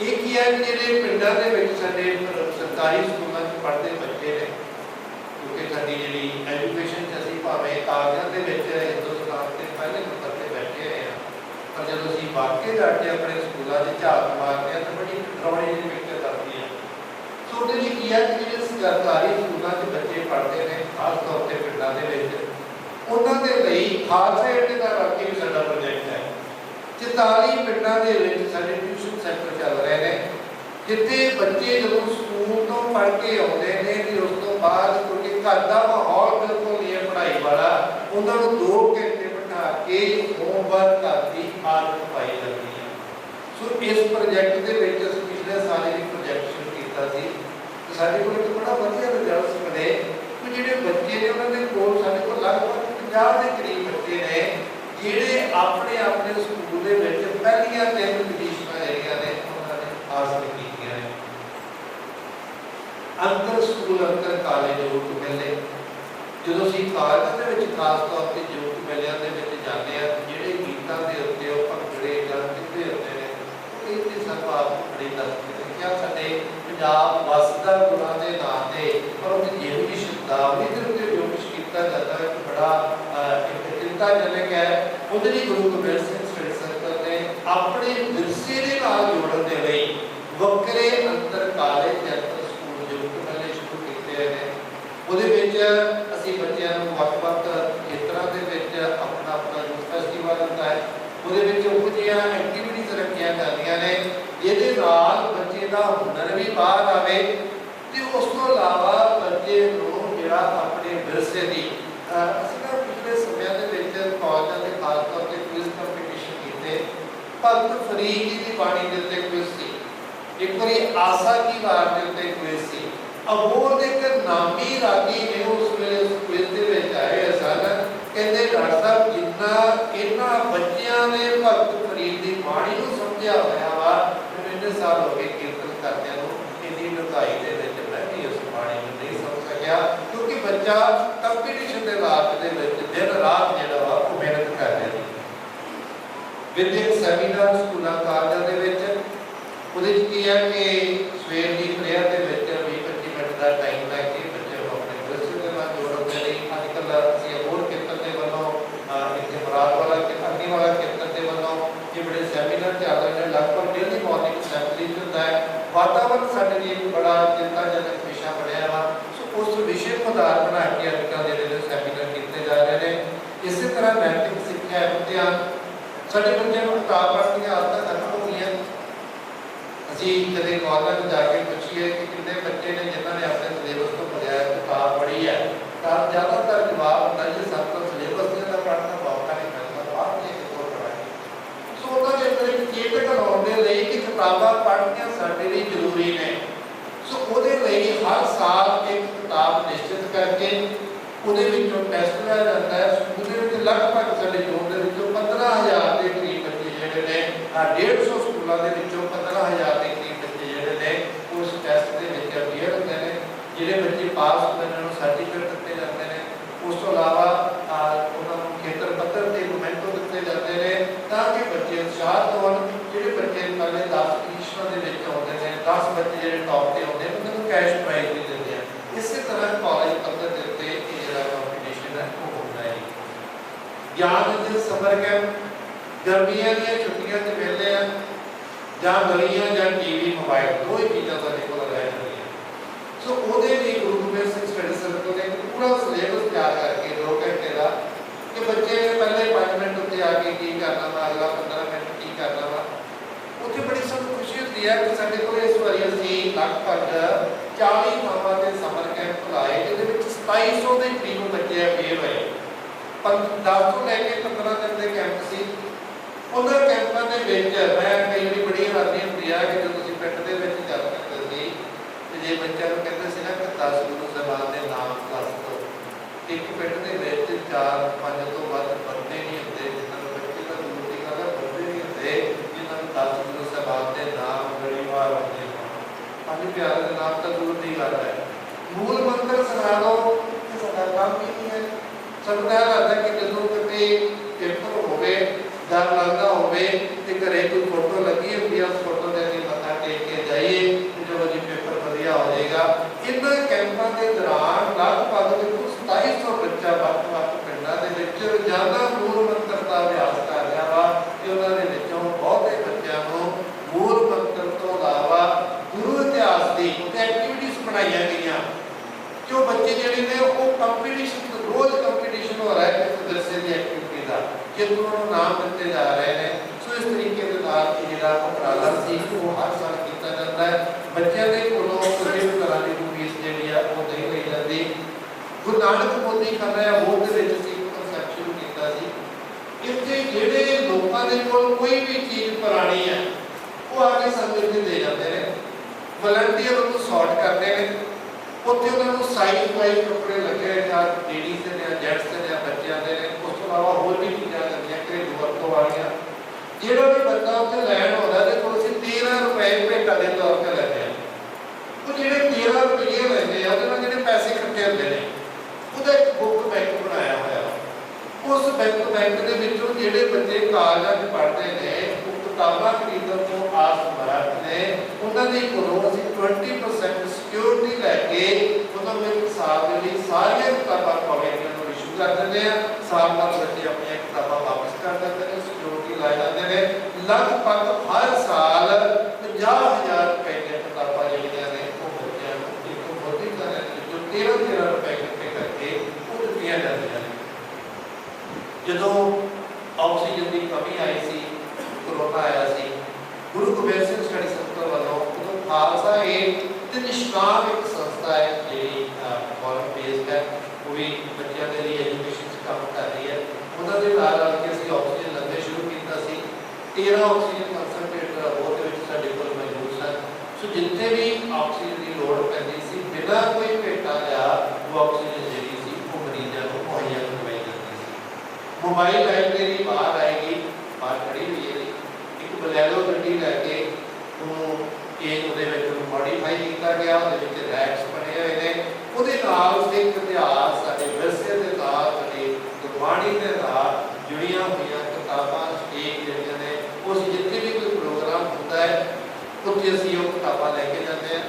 ਇਹ ਕੀ ਹੈ ਕਿ ਜਿਹੜੇ ਪਿੰਡਾਂ ਦੇ ਵਿੱਚ ਸਾਡੇ ਸਰਕਾਰੀ ਸਕੂਲਾਂ 'ਚ ਪੜ੍ਹਦੇ ਬੱਚੇ ਨੇ, ਕਿਉਂਕਿ ਸਾਡੀ ਜਿਹੜੀ ਐਜੂਕੇਸ਼ਨ 'ਚ ਅਸੀਂ ਭਾਵੇਂ ਕਾਗਜ਼ਾਂ ਦੇ ਵਿੱਚ ਹਿੰਦੁਸਤਾਨ ਦੇ ਪਹਿਲੇ ਨੰਬਰ 'ਤੇ ਬੈਠੇ ਹੋਏ ਹਾਂ ਪਰ ਜਦੋਂ ਅਸੀਂ ਵਾਕਈ ਜਾ ਕੇ ਆਪਣੇ ਸਕੂਲਾਂ 'ਚ ਝਾਤ ਮਾਰਦੇ ਹਾਂ ਤਾਂ ਬੜੀ ਡਰਾਉਣੀ ਜਿਹੀ ਪਿਕਚਰ ਆਉਂਦੀ ਹੈ। ਸੋ ਉਹਦੇ ਲਈ ਕੀ ਹੈ ਕਿ ਜਿਹੜੇ ਸਰਕਾਰੀ ਸਕੂਲਾਂ 'ਚ ਬੱਚੇ ਪੜ੍ਹਦੇ ਨੇ ਖਾਸ ਤੌਰ 'ਤੇ ਪਿੰਡਾਂ ਦੇ ਵਿੱਚ, ਉਹਨਾਂ ਦੇ ਲਈ ਖਾਲਸਾ ਏਡ ਦਾ ਵਾਕਈ ਵੀ ਸਾਡਾ ਪ੍ਰੋਜੈਕਟ ਹੈ। 44 ਪਿੰਡਾਂ ਦੇ ਵਿੱਚ ਸਾਡੇ ਟਿਊਸ਼ਨ ਸੈਂਟਰ ਚੱਲ ਰਹੇ ਨੇ ਜਿੱਥੇ ਬੱਚੇ ਜਦੋਂ ਸਕੂਲ ਤੋਂ ਪੜ੍ਹ ਕੇ ਆਉਂਦੇ ਨੇ ਤੇ ਉਸ ਤੋਂ ਬਾਅਦ ਕਿਉਂਕਿ घर का माहौल बिल्कुल नहीं है पढ़ाई वाला, उन्होंने 2 घंटे बिठा के होमवर्क करने की आदत पाई जाती है। सो इस प्रोजेक्ट के पिछले साल एक प्रोजेक्ट शुरू किया सी, साडे कोल तो बड़ा वधिया रिजल्ट्स मिले कि जिहड़े बच्चे ने उन्होंने कोल साडे कोल लगभग 50 के करीब बच्चे ने जिहड़े अपने अपने स्कूल दे विच पहलियां 3 पोजीशनां ਜਿਹੜੀਆਂ ने उन्होंने हासिल कीतियां ने। अंतर स्कूल अंतर कॉलेज योग मेले जो असीं कॉलेज दे विच खास तौर ते योग मेलिਆਂ ਦੇ ਵਿੱਚ ਜਾਂਦੇ ਆ, ਜਿਹੜੇ ਗੀਤਾਂ ਦੇ ਉੱਤੇ ਉਹ ਭੰਗੜੇ ਜਾਂ ਕਿੱਤੇ ਹੁੰਦੇ ਨੇ ਇਹ ਤੇ ਸਭ ਆਪ ਬੜੀ ਦੱਸਦੇ ਨੇ ਕਿ ਸਾਡੇ ਪੰਜਾਬ ਵਸਦਾ ਗੁਰਾਂ ਦੇ ਨਾਂ ਤੇ, ਪਰ ਉਹ ਜਿਹੋ ਜਿਹੀ ਸ਼ਬਦਾਵਲੀ ਦੇ ਉੱਤੇ ਜੋ ਕੁਛ ਕੀਤਾ ਜਾਂਦਾ ਹੈ ਬੜਾ ਇੱਕ ਚਿੰਤਾਜਨਕ ਹੈ। ਉਹਦੇ ਲਈ ਗੁਰੂ ਗੋਬਿੰਦ ਸਿੰਘ ਸਟੱਡੀ ਸਰਕਲ ਨੇ ਆਪਣੇ ਵਿਰਸੇ ਦੇ ਨਾਲ ਜੋੜਨ ਦੇ ਲਈ ਵੱਖਰੇ ਅੰਤਰ ਕਾਲਜ ਅੰਤਰ ਸਕੂਲ योग मेले शुरू किए हैं। ਉਹਦੇ ਵਿੱਚ ਅਸੀਂ ਬੱਚਿਆਂ ਨੂੰ ਵੱਖ-ਵੱਖ ਖੇਤਰਾਂ ਦੇ ਵਿੱਚ ਆਪਣਾ ਯੂਥ ਫੈਸਟੀਵਲ ਹੁੰਦਾ ਹੈ, ਉਹਦੇ ਵਿੱਚ ਉਹ ਜਿਹੀਆਂ ਐਕਟੀਵਿਟੀਜ਼ ਰੱਖੀਆਂ ਜਾਂਦੀਆਂ ਨੇ ਜਿਹਦੇ ਨਾਲ ਬੱਚੇ ਦਾ ਹੁਨਰ ਵੀ ਬਾਹਰ ਆਵੇ ਤੇ ਉਸ ਤੋਂ ਇਲਾਵਾ ਬੱਚੇ ਨੂੰ ਜਿਹੜਾ ਆਪਣੇ ਵਿਰਸੇ ਦੀ ਅਸੀਂ ਨਾ ਪਿਛਲੇ ਸਮਿਆਂ ਦੇ ਵਿੱਚ ਕਾਲਜਾਂ ਦੇ ਖਾਸ ਤੌਰ ਤੇ ਕੁਇਜ਼ ਕੰਪੀਟੀਸ਼ਨ ਕੀਤੇ। ਭਗਤ ਫਰੀਦ ਜੀ ਦੀ ਬਾਣੀ ਦੇ ਉੱਤੇ ਕੁਇਜ਼ ਸੀ, ਇੱਕ ਵਾਰੀ ਆਸਾ ਕੀ ਵਾਰ ਦੇ ਉੱਤੇ ਕੁਇਜ਼ ਸੀ। अबोध एक नामी रागी ने उस वेले उस क्विज दे विच आए सन, कहंदे डॉक्टर साहब जिन्ना इन्हां बच्चियां ने भगत फरीद दी बाणी नूं समझिया होया वा, मैनूं इन्ने साल हो गए कीर्तन करदिआं नूं इन्नी डूंघाई दे विच मैं भी उस बाणी नूं नहीं समझ सकिया, क्योंकि बच्चा कंपीटीशन दे लाभ दे विच दिन रात जिहड़ा वा ओह मेहनत कर रिहा सी। विद्यक सैमीनार स्कूलां कालजां दे विच ਉਹਦੇ ਵਿੱਚ ਕੀ ਹੈ ਕਿ ਸਵੇਰ ਦੀ ਪ੍ਰੇਅਰ ਦੇ ਵਿੱਚ 20-25 ਮਿੰਟ ਦਾ ਟਾਈਮ ਲੈ ਕੇ ਬੱਚੇ ਨੂੰ ਆਪਣੇ ਵਿਰਸੇ ਦੇ ਨਾਲ ਜੋੜਨ ਦੇ ਲਈ ਅੱਜ ਕੱਲ੍ਹ ਅਸੀਂ ਹੋਰ ਖੇਤਰ ਦੇ ਵੱਲੋਂ ਇੱਥੇ ਮੁਰਾਦ ਵਾਲਾ ਤੇ ਅੰਨੀ ਵਾਲਾ ਖੇਤਰ ਦੇ ਵੱਲੋਂ ਇਹ ਬੜੇ ਸੈਮੀਨਾਰ ਚੱਲ ਰਹੇ ਨੇ। ਲਗਭਗ ਡੇਲੀ ਮਾਰਨਿੰਗ ਅਸੈਂਬਲੀ ਹੁੰਦਾ ਹੈ। ਵਾਤਾਵਰਨ ਸਾਡੇ ਲਈ ਇੱਕ ਬੜਾ ਚਿੰਤਾਜਨਕ ਵਿਸ਼ਾ ਬਣਿਆ ਵਾ, ਸੋ ਉਸ ਵਿਸ਼ੇ ਨੂੰ ਆਧਾਰ ਬਣਾ ਕੇ ਅੱਜ ਕੱਲ੍ਹ ਜਿਹੜੇ ਸੈਮੀਨਾਰ ਕੀਤੇ ਜਾ ਰਹੇ ਨੇ। ਇਸੇ ਤਰ੍ਹਾਂ ਨੈਤਿਕ ਸਿੱਖਿਆ ਇਮਤਿਹਾਨ ਸਾਡੇ ਬੱਚਿਆਂ ਨੂੰ ਕਿਤਾਬ ਪੜ੍ਹਨ ਦੀਆਂ ਆਦਤਾਂ ਖਤਮ ਹੋ ਗਈਆਂ। ਅਸੀਂ ਕਦੇ ਕਾਲਜ ਜਾ ਕੇ ਪੁੱਛੀਏ ਕਿ ਕਿੰਨੇ ਬੱਚੇ ਨੇ ਜਿਨ੍ਹਾਂ ਨੇ ਆਪਣੇ ਸਿਲੇਬਸ ਤੋਂ ਬਗੈਰ ਕਿਤਾਬ ਪੜ੍ਹੀ ਹੈ, ਤਾਂ ਜ਼ਿਆਦਾਤਰ ਜਵਾਬ ਹੁੰਦਾ ਜੀ ਸਭ ਤੋਂ ਸਿਲੇਬਸ ਦੇ ਨਾਲ ਪੜ੍ਹਨਾ ਮੌਕਾ ਨਹੀਂ ਮਿਲਦਾ, ਬਾਹਰ ਦੇ ਕਿਤੋਂ ਪੜ੍ਹਾਂਗੇ। ਸੋ ਉਹਨਾਂ ਦੇ ਅੰਦਰ ਇੱਕ ਚੇਤਕ ਲਾਉਣ ਦੇ ਲਈ ਕਿ ਕਿਤਾਬਾਂ ਪੜ੍ਹਨੀਆਂ ਸਾਡੇ ਲਈ ਜ਼ਰੂਰੀ ਨੇ। ਸੋ ਉਹਦੇ ਲਈ ਹਰ ਸਾਲ ਇੱਕ ਕਿਤਾਬ ਨਿਸ਼ਚਿਤ ਕਰਕੇ ਉਹਦੇ ਵਿੱਚੋਂ ਟੈਸਟ ਲਿਆ ਜਾਂਦਾ ਹੈ। ਸਕੂਲ ਦੇ ਵਿੱਚ ਲਗਭਗ ਸਾਡੇ ਜ਼ੋਨ ਦੇ ਵਿੱਚੋਂ 15,000 ਦੇ ਕਰੀਬ ਬੱਚੇ ਜਿਹੜੇ ਨੇ 150 ਸਕੂਲਾਂ ਦੇ ਵਿੱਚੋਂ 15,000 ਦੇ ਕਰੀਬ ਬੱਚੇ ਜਿਹੜੇ ਨੇ ਉਸ ਟੈਸਟ ਦੇ ਵਿੱਚ ਅਪੀਅਰ ਹੁੰਦੇ ਨੇ। ਜਿਹੜੇ ਬੱਚੇ ਪਾਸ ਹੁੰਦੇ ਨੇ ਉਹਨਾਂ ਨੂੰ ਸਰਟੀਫਿਕੇਟ ਦਿੱਤੇ ਜਾਂਦੇ ਨੇ। ਉਸ ਤੋਂ ਇਲਾਵਾ ਉਹਨਾਂ ਨੂੰ ਖੇਤਰ ਪੱਧਰ ਤੇ ਮੋਮੈਂਟੋ ਦਿੱਤੇ ਜਾਂਦੇ ਨੇ ਤਾਂ ਕਿ ਬੱਚੇ ਉਤਸ਼ਾਹਿਤ ਹੋਣ। ਜਿਹੜੇ ਬੱਚੇ ਪਹਿਲੇ 10 ਪੋਜੀਸ਼ਨਾਂ ਦੇ ਵਿੱਚ ਆਉਂਦੇ ਨੇ, 10 ਬੱਚੇ ਜਿਹੜੇ ਟੌਪ ਤੇ ਆਉਂਦੇ ਨੇ ਉਹਨਾਂ ਨੂੰ ਕੈਸ਼ ਪ੍ਰਾਈਜ਼ ਵੀ ਦਿੰਦੇ ਆ। ਇਸੇ ਤਰ੍ਹਾਂ ਕਾਲਜ ਪੱਧਰ ਦੇ ਉੱਤੇ ਇਹ ਜਿਹੜਾ ਕੰਪੀਟੀਸ਼ਨ ਹੈ ਉਹ ਹੁੰਦਾ ਹੈ। ਗਿਆਨ ਦੇ ਸਮਰ ਕੈਂਪ ਗਰਮੀਆਂ ਦੀਆਂ ਛੁੱਟੀਆਂ ਦੇ ਵੇਲੇ ਆ ਜਾਂ ਗਲੀਆਂ ਜਾਂ ਟੀਵੀ ਮੋਬਾਈਲ ਦੋ ਹੀ ਚੀਜ਼ਾਂ ਸਾਡੇ ਕੋਲ ਰਹਿ ਜਾਂਦੀਆਂ। ਸੋ ਉਹਦੇ ਲਈ ਗੁਰੂ ਗੋਬਿੰਦ ਸਿੰਘ ਸਟੱਡੀ ਸਰਕਲ ਨੇ ਪੂਰਾ ਸਿਲੇਬਸ ਤਿਆਰ ਕਰਕੇ 2 ਘੰਟੇ ਦਾ ਕਿ ਬੱਚੇ ਨੇ ਪਹਿਲੇ 5 ਮਿੰਟ ਉੱਤੇ ਆ ਕੇ ਕੀ ਕਰਨਾ ਵਾ, ਅਗਲਾ 15 ਮਿੰਟ ਕੀ ਕਰਨਾ ਵਾ। ਉੱਥੇ ਬੜੀ ਸਾਨੂੰ ਖੁਸ਼ੀ ਹੁੰਦੀ ਹੈ ਕਿ ਸਾਡੇ ਕੋਲ ਇਸ ਵਾਰੀ ਅਸੀਂ ਲਗਭਗ 40 ਥਾਵਾਂ ਤੇ ਸਮਰ ਕੈਂਪ ਲਾਏ, ਜਿਹਦੇ ਵਿੱਚ 2700 ਦੇ ਕਰੀਬ ਬੱਚੇ ਅਪੀਅਰ ਹੋਏ। 10 ਤੋਂ ਲੈ ਕੇ 15 ਦਿਨ ਦੇ ਕੈਂਪ ਸੀ। ਉਹਨਾਂ ਕੈਂਪਾਂ ਦੇ ਵਿੱਚ ਮੈਂ ਕਈ ਵਾਰੀ ਬੜੀ ਹੈਰਾਨੀ ਹੁੰਦੀ ਆ ਕਿ ਜਦੋਂ ਤੁਸੀਂ ਪਿੰਡ ਦੇ ਵਿੱਚ ਜਾਂਦੇ ਸੀ ਤੇ ਜੇ ਬੱਚਿਆਂ ਨੂੰ ਕਹਿੰਦੇ ਸੀ ਨਾ ਕਿ 10 ਗੁਰੂ ਸਾਹਿਬਾਨ ਦੇ ਨਾਮ ਦੱਸ ਦਿਓ, ਇੱਕ ਪਿੰਡ ਦੇ ਵਿੱਚ 4-5 ਤੋਂ ਵੱਧ ਬੰਦੇ ਨਹੀਂ ਹੁੰਦੇ ਜਿਨ੍ਹਾਂ ਨੂੰ ਬੱਚੇ ਦਾ ਦੂਰ ਦੀ ਗੱਲ ਹੈ, ਬੰਦੇ ਨਹੀਂ ਹੁੰਦੇ ਜਿਨ੍ਹਾਂ ਨੂੰ 10 ਗੁਰੂ ਸਾਹਿਬਾਨ ਦੇ ਨਾਮ ਬੜੀ ਵਾਰ ਆਉਂਦੇ ਹਨ। ਪੰਜ ਪਿਆਰਿਆਂ ਦੇ ਨਾਮ ਤਾਂ ਦੂਰ ਦੀ ਗੱਲ ਹੈ, ਮੂਲ ਮੰਤਰ ਸੁਣਾ ਲਓ ਕਿ ਸਾਡਾ ਕੰਮ ਹੀ ਨਹੀਂ ਹੈ। ਸਭ ਦਾ ਲੱਗਦਾ ਕਿ ਜਦੋਂ ਕਿਤੇ ਪੇਪਰ ਹੋਵੇ डर लगता होवे ते घरे कोई फोटो लगी होती है, उस फोटो के अगे मत्था टेक के जाइए तो चलो जी पेपर वधिया हो जाएगा। इन कैंपों के दौरान लगभग 2700 बच्चा ਵੱਖ-ਵੱਖ पिंडों के रोजाना मूल मंत्र का अभ्यास कर रहा वा कि उन्होंने विचों बहुते बच्चों को मूल मंत्र तो इलावा गुरु इतिहास की एक्टिविटीज बनाई गई जो बच्चे जिहड़े ने वो कंपीटीशन रोज कंपीटीशन हो रहा है इस विरसे की एक्टिविटी का जिन्होंने उन्होंने नाम दिते जा रहे हैं। सो इस तरीके के नाल जिहड़ा उपराला सी वो हर साल किया जाता है। बच्चों के कोलों किसी भी तरह की फीस जिहड़ी है वो नहीं ली जाती। गुरु नानक मोदी कर रहा है वो कंसैप्ट शुरू किया सी इत्थे जिहड़े लोकां दे कोल कोई भी चीज़ पुरानी है वो आके सानूं इत्थे दे जाते हैं वलंटियर उन्होंने सॉर्ट करते हैं उत्थे उन्होंने साइज वाइज कपड़े लगे या लेडीज ने जेंट्स ने या बच्चों के ने उस तो अलावा होर भी चीज़ां लगियां घरेलू वरतों वालियां जिहड़ा भी बंदा उत्थे लैण आउंदा ते कोल असीं 13 रुपए भेंटा दे तौर ते लैंदे आ वो जिहड़े 13 रुपए लैंदे आ ਉਹਦੇ ਨਾਲ ਜਿਹੜੇ ਪੈਸੇ ਇਕੱਠੇ ਹੁੰਦੇ ਨੇ ਉਹਦਾ ਇੱਕ ਬੁੱਕ ਬੈਂਕ ਬਣਾਇਆ ਹੋਇਆ उस बैंक ਦੇ ਵਿੱਚੋਂ ਜਿਹੜੇ ਬੱਚੇ ਕਾਲਜਾਂ 'ਚ ਪੜ੍ਹਦੇ ਨੇ ਉਹ ਕਿਤਾਬਾਂ ਖਰੀਦਣ ਤੋਂ ਆਸਮਰਥ ਨੇ ਉਹਨਾਂ ਦੇ ਕੋਲੋਂ ਅਸੀਂ 20% ਸਿਕਿਉਰਿਟੀ ਲੈ ਕੇ ਉਹਨਾਂ ਨੂੰ ਇੱਕ ਸਾਲ ਦੇ ਲਈ ਸਾਰੀਆਂ ਕਿਤਾਬਾਂ ਕਾਲਜਾਂ ਨੂੰ ਇਸ਼ੂ ਕਰ ਦਿੰਦੇ ਆ ਸਾਲ ਬਾਅਦ ਬੱਚੇ ਆਪਣੀਆਂ ਕਿਤਾਬਾਂ ਵਾਪਸ ਕਰ ਦਿੰਦੇ ਨੇ ਸਿਕਿਉਰਿਟੀ ਲੈ ਜਾਂਦੇ ਨੇ ਲਗਭਗ ਹਰ ਸਾਲ 50,000 ਰੁਪਏ ਦੀਆਂ ਕਿਤਾਬਾਂ ਜਿਹੜੀਆਂ ਨੇ ਉਹ ਬੱਚਿਆਂ ਨੂੰ ਇੱਕ ਮੋਦੀ ਤਰ੍ਹਾਂ ਜੋ 13 ਰੁਪਏ ਇਕੱਠੇ ਕਰਕੇ ਉਹ ਦਿੱਤੀਆਂ ਜਾਂਦੀਆਂ ਨੇ ਜਦੋਂ ਆਕਸੀਜਨ ਦੀ ਕਮੀ ਆਈ ਸੀ कोरोना आया सी गुरु गोबिंद सिंह स्टडी सेंटर वालों उदों खालसा एड ते निष्काम एक संस्था है जी फॉरेन बेस्ड है वो भी बच्चों के लिए एजुकेशन से काम कर रही है उन्होंने नाल के ਅਸੀਂ ਆਕਸੀजन लंदे शुरू किया सी 13 ਆਕਸੀजन कंसंट्रेटर वो ਦੇ ਵਿੱਚ ਸਾਡੇ ਕੋਲ ਮੌਜੂਦ ਸਨ ਸੋ ਜਿੱਥੇ ਵੀ ਆਕਸੀजन ਦੀ ਲੋੜ ਪੈਂਦੀ ਸੀ ਬਿਨਾਂ ਕੋਈ ਭੇਟਾ ਲਿਆ ਉਹ ਆਕਸੀजन ਜਿਹੜੀ ਸੀ ਉਹ ਮਰੀਜ਼ਾਂ ਨੂੰ ਮੁਹੱਈਆ ਕਰਵਾਈ ਜਾਂਦੀ ਸੀ मोबाइल लाइब्रेरी बाहर आएगी बाहर खड़ी हुई है बलैरो गड्डी लैके मॉडिफाई किया गया रैक्स बने हुए हैं वो सिख इतिहास साडे विरसे के नाल साडे गुरबाणी के नाल जुड़िया हुई किताबां स्टेज जिहड़ियां ने उस जिथे भी कोई प्रोग्राम होता है उत्थे असीं वो किताबां लैके जाते हैं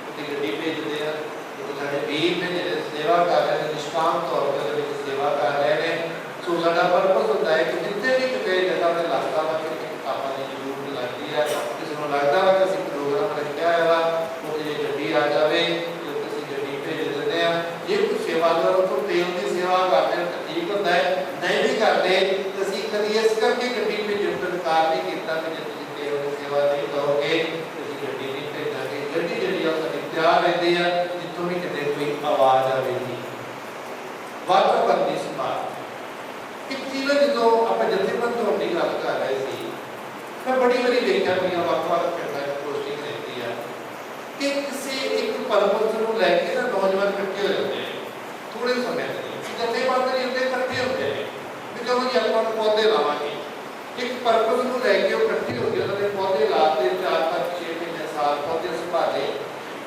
उत्थे गड्डी भेजते हैं तो साडे वीर ने जिहड़े सेवा कर रहे हैं निष्काम तौर पर सेवा कर रहे हैं सो साडा पर्पस होता है कि जिथे भी किसी जगह पर लगता वा कि किताबां की जरूरत लगती है किसी को लगता है कि असं प्रोग्राम रखा है उत्थे गड्डी आ जाए तो असीं गड्डी भेज देते हैं जे कोई सेवादार उत्थों तेल की सेवा करते हैं तो ठीक होता है नहीं भी करते तो असीं कभी इस करके गड्डी भेजण तो इनकार नहीं किया कि जे तुसीं तेल की सेवा नहीं दोगे तो असीं गड्डी नहीं भेजांगे गड्डी जिहड़ी आ साडी तैयार रहती है जित्थों भी किते कोई आवाज़ आवेगी वातावरण की संभाल एक चीज़ जो आप जथेबंद होने की गल कर रहे थे मैं बड़ी बारी देखा हुई वक्-वक् पिंडां च पोस्टिंग रहती है कि किसी एक परपस को लैके ना नौजवान इकट्ठे हो जाते हैं थोड़े समय जथेबंद नहीं होते इकट्ठे होते हैं भी चलो जी आप पौधे लावांगे एक परपस को लैके इकट्ठे हो गए उन्होंने पौधे लाते 4-5 6 महीने साल पौधे संभाले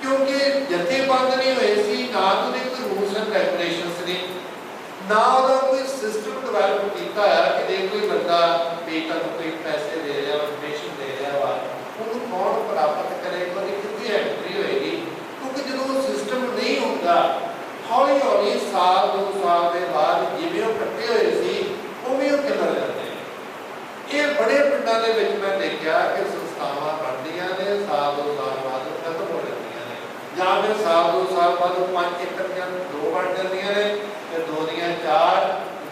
क्योंकि जथेबंद नहीं हुए सी ना तो कोई रूल्स एंड रेगुलेशंस ने ना उहदा कोई सिस्टम डेवलप किया है कि जे कोई बंदा बेटा को कोई पैसे दे रहा इन्फॉर्मेशन दे रहा वा उन्होंने कौन प्राप्त करेगा और कितनी एंट्री होएगी क्योंकि जो सिस्टम नहीं होता हौली हौली साल 2 साल के बाद जिवें वो इकट्ठे हुए सी उवें वो किलर जाते हैं ये बड़े पिंडां दे विच मैं देखा कि संस्थावां बनदियां ने साल 2 साल बाद खत्म हो जांदियां ने जां फिर साल 2 साल बाद 5 इकट्ठियां 2 बन जांदियां ने फिर 2 दियां 4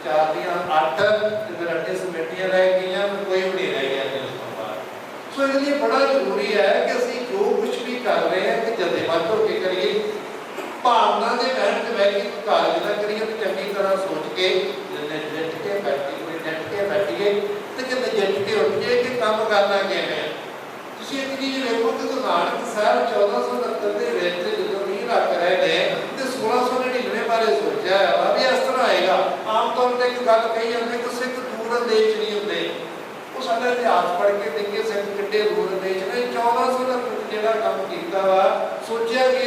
4 दियां 8 फिर 8 कमेटियां रह गई कोई भी नहीं रह गया उस बाद सो इसलिए बड़ा जरूरी है कि असीं जो कुछ भी कर रहे हैं कि जथेबंद होकर करिए भावना के बहन से बह के कारज ना करिए तो चंगी तरह सोच के नजिठ के बैठिए तो कि नजिठ के उठिए कि काम करना किवें है तुसीं एक चीज़ वेखो कि गुरु नानक साहब 1469 ਦੇ ਵਿੱਚ ਜਦੋਂ नींह रख रहे ने तो 1699 बारे सोचा है भी इस तरह आएगा आम तौर पर एक गल कही जाती है कि सिख दूर अंदेश नहीं होंगे वो साडा इतिहास पढ़ के देखिए सिख किड्डे दूर अंदेश ने 1469 जिहड़ा काम कीता वा सोचा कि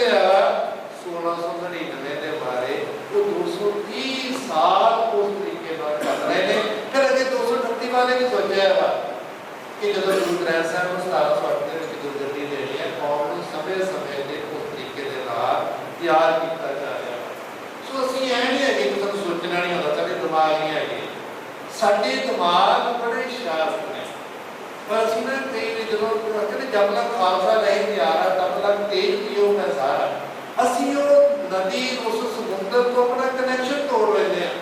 1699 के बारे वो 230 साल उस तरीके नाल कर रहे हैं फिर अगे 238 वाले भी सोचा है कि जो गुरु ग्रंथ साहब को 1708 के गुरगद्दी देनी है कौम को समय समय के उस तरीके के नाल तैयार किया जा रहा सो असीं ऐ नहीं है कि तुहानूं सोचना नहीं होंदा साडे दिमाग नहीं है साडे दिमाग बड़े शास्त्र ने पर असीं ना कई जो कहते जब तक खालसा नहीं तैयार है तब तक तेज पियो मैं सारा असीं वो नदी उस समुद्र तो अपना कनैक्शन तोड़ लेते हैं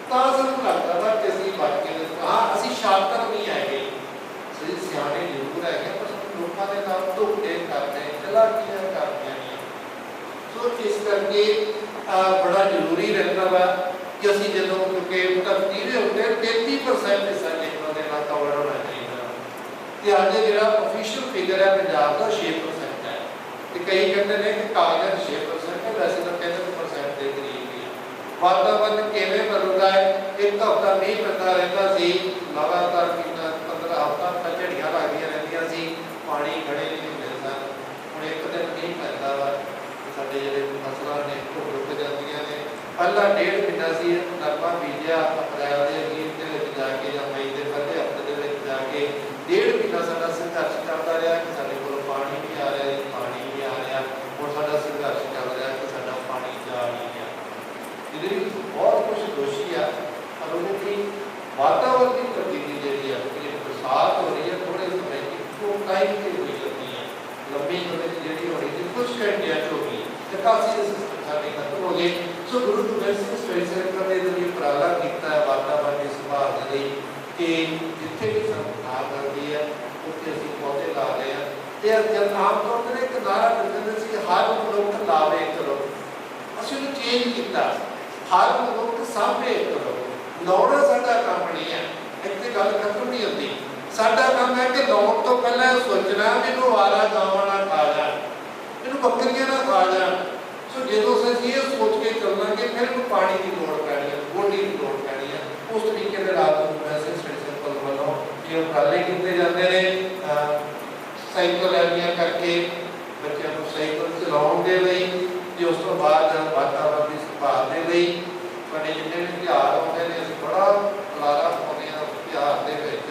तो सानूं लगता था कि असीं बच के हाँ असीं शातिर नहीं है सियाने जरूर है पर लोगों के नाम धोखे करते हैं चलाकियां करते हैं सो इस करके बड़ा जरूरी रहता कि असीं जदों क्योंकि धरती दे उत्ते 33% हिस्सा जमीन दे नाल कवर होना चाहिए ते अज जिहड़ा ऑफिशियल फिगर है पंजाब दा 6% है ते कई कहते हैं कि कागज 6% है वैसे तो 3% के करीब ही है। वातावरण किवें बदलदा है, एक हफ्ता मीह पैंदा रहिंदा सी लगातार 15 हफ्ता तक झड़ियां लगदियां रहिंदियां सी, पानी खड़े नहीं हुंदे सन। हुण एक दिन मीह पैंदा वा साडे जिहड़े फसलां ने धुप रुक जांदियां ने। पहला 1.5 महीना सी नरमा बीजिया अप्रैल के अखीर के विच जाके या मई के पहले हफ्ते के विच जाके 1.5 महीना साडा संघर्ष चलता रहा कि साडे कोल पानी नहीं आ रहा, पानी नहीं आ रहा। हुण साडा संघर्ष चल रहा कि साडा पानी जा नहीं रहा। ਇਹਦੇ ਵਿੱਚ बहुत कुछ दोषी है और उनकी वातावरण की तब्दीली जी है कि बरसात हो रही है थोड़े समय की तो टाइम से हुई जाती है, लंबी समय की जी हो रही थी कुछ घंटिया च होगी निकासी सिस्टम सारे खत्म हो गए। सो गुरु गोबिंद सिंह स्टडी सेंटर ने जो उपराला किया है वातावरण की संभाल के लिए कि जिथे भी संस्था करती है उत्थे असीं पौधे ला रहे हैं। जब आमतौर पर एक नारा दिंदे सी हर मनुख लावे करो, असीं उहनूं चेंज किया हर मनुख सामने करो। लाउणा साडा काम नहीं है, इत्थे गल खत्म नहीं होती। साडा काम है कि लाउण तो पहले सोचना मैनूं आवारा गावां ना खा जाण, मैनूं बकरियां ना खा जाण। सो जो असीं ये सोच के चलांगे फिर मैनूं पानी की लोड़ पैनी है, गोडी की लोड़ पैनी है। उस तरीके के रात को वैसे स्टडी सर्कल वालों ये उपाले किए जाते हैं साइकिल रैलियां करके बच्चों को साइकिल चलाउण दे लई ते उस तो बाद वातावरण की संभाल दे लई बड़े जिन्ने भी त्यौहार आते हैं असीं बड़ा खलारा पाउने आ त्यौहार दे विच।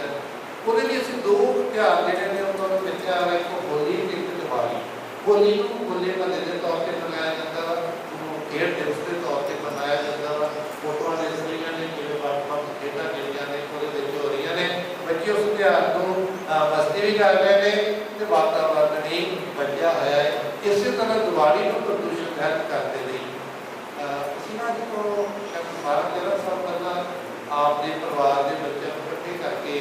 ਉਹਦੇ ਲਈ ਅਸੀਂ ਦੋ ਤਿਉਹਾਰ ਜਿਹੜੇ ਨੇ ਉਹਨਾਂ ਨੂੰ ਮਿੱਥਿਆ ਹੈ, ਇੱਕ ਹੋਲੀ ਤੇ ਇੱਕ ਦੀਵਾਲੀ। ਹੋਲੀ ਨੂੰ ਹੋਲੇ ਮਹੱਲੇ ਦੇ ਤੌਰ ਤੇ ਮਨਾਇਆ ਜਾਂਦਾ ਵਾ, ਉਹਨੂੰ ਖੇਡ ਦਿਵਸ ਦੇ ਤੌਰ ਤੇ ਮਨਾਇਆ ਜਾਂਦਾ ਵਾ। ਫੋਟੋਆਂ ਦੇ ਰਹੀਆਂ ਨੇ ਜਿਵੇਂ ਵੱਖ-ਵੱਖ ਖੇਡਾਂ ਜਿਹੜੀਆਂ ਨੇ ਉਹਦੇ ਵਿੱਚ ਹੋ ਰਹੀਆਂ ਨੇ, ਬੱਚੇ ਉਸ ਤਿਉਹਾਰ ਨੂੰ ਮਸਤੀ ਵੀ ਕਰ ਰਹੇ ਨੇ ਤੇ ਵਾਤਾਵਰਨ ਵੀ ਬਚਿਆ ਹੋਇਆ ਹੈ। ਇਸੇ ਤਰ੍ਹਾਂ ਦੀਵਾਲੀ ਨੂੰ ਪ੍ਰਦੂਸ਼ਣ ਰਹਿਤ ਕਰਦੇ ਲਈ ਅਸੀਂ ਨਾ ਜਦੋਂ 12-13 ਸਾਲ ਪਹਿਲਾਂ ਆਪਦੇ ਪਰਿਵਾਰ ਦੇ ਬੱਚਿਆਂ ਨੂੰ ਇਕੱਠੇ ਕਰਕੇ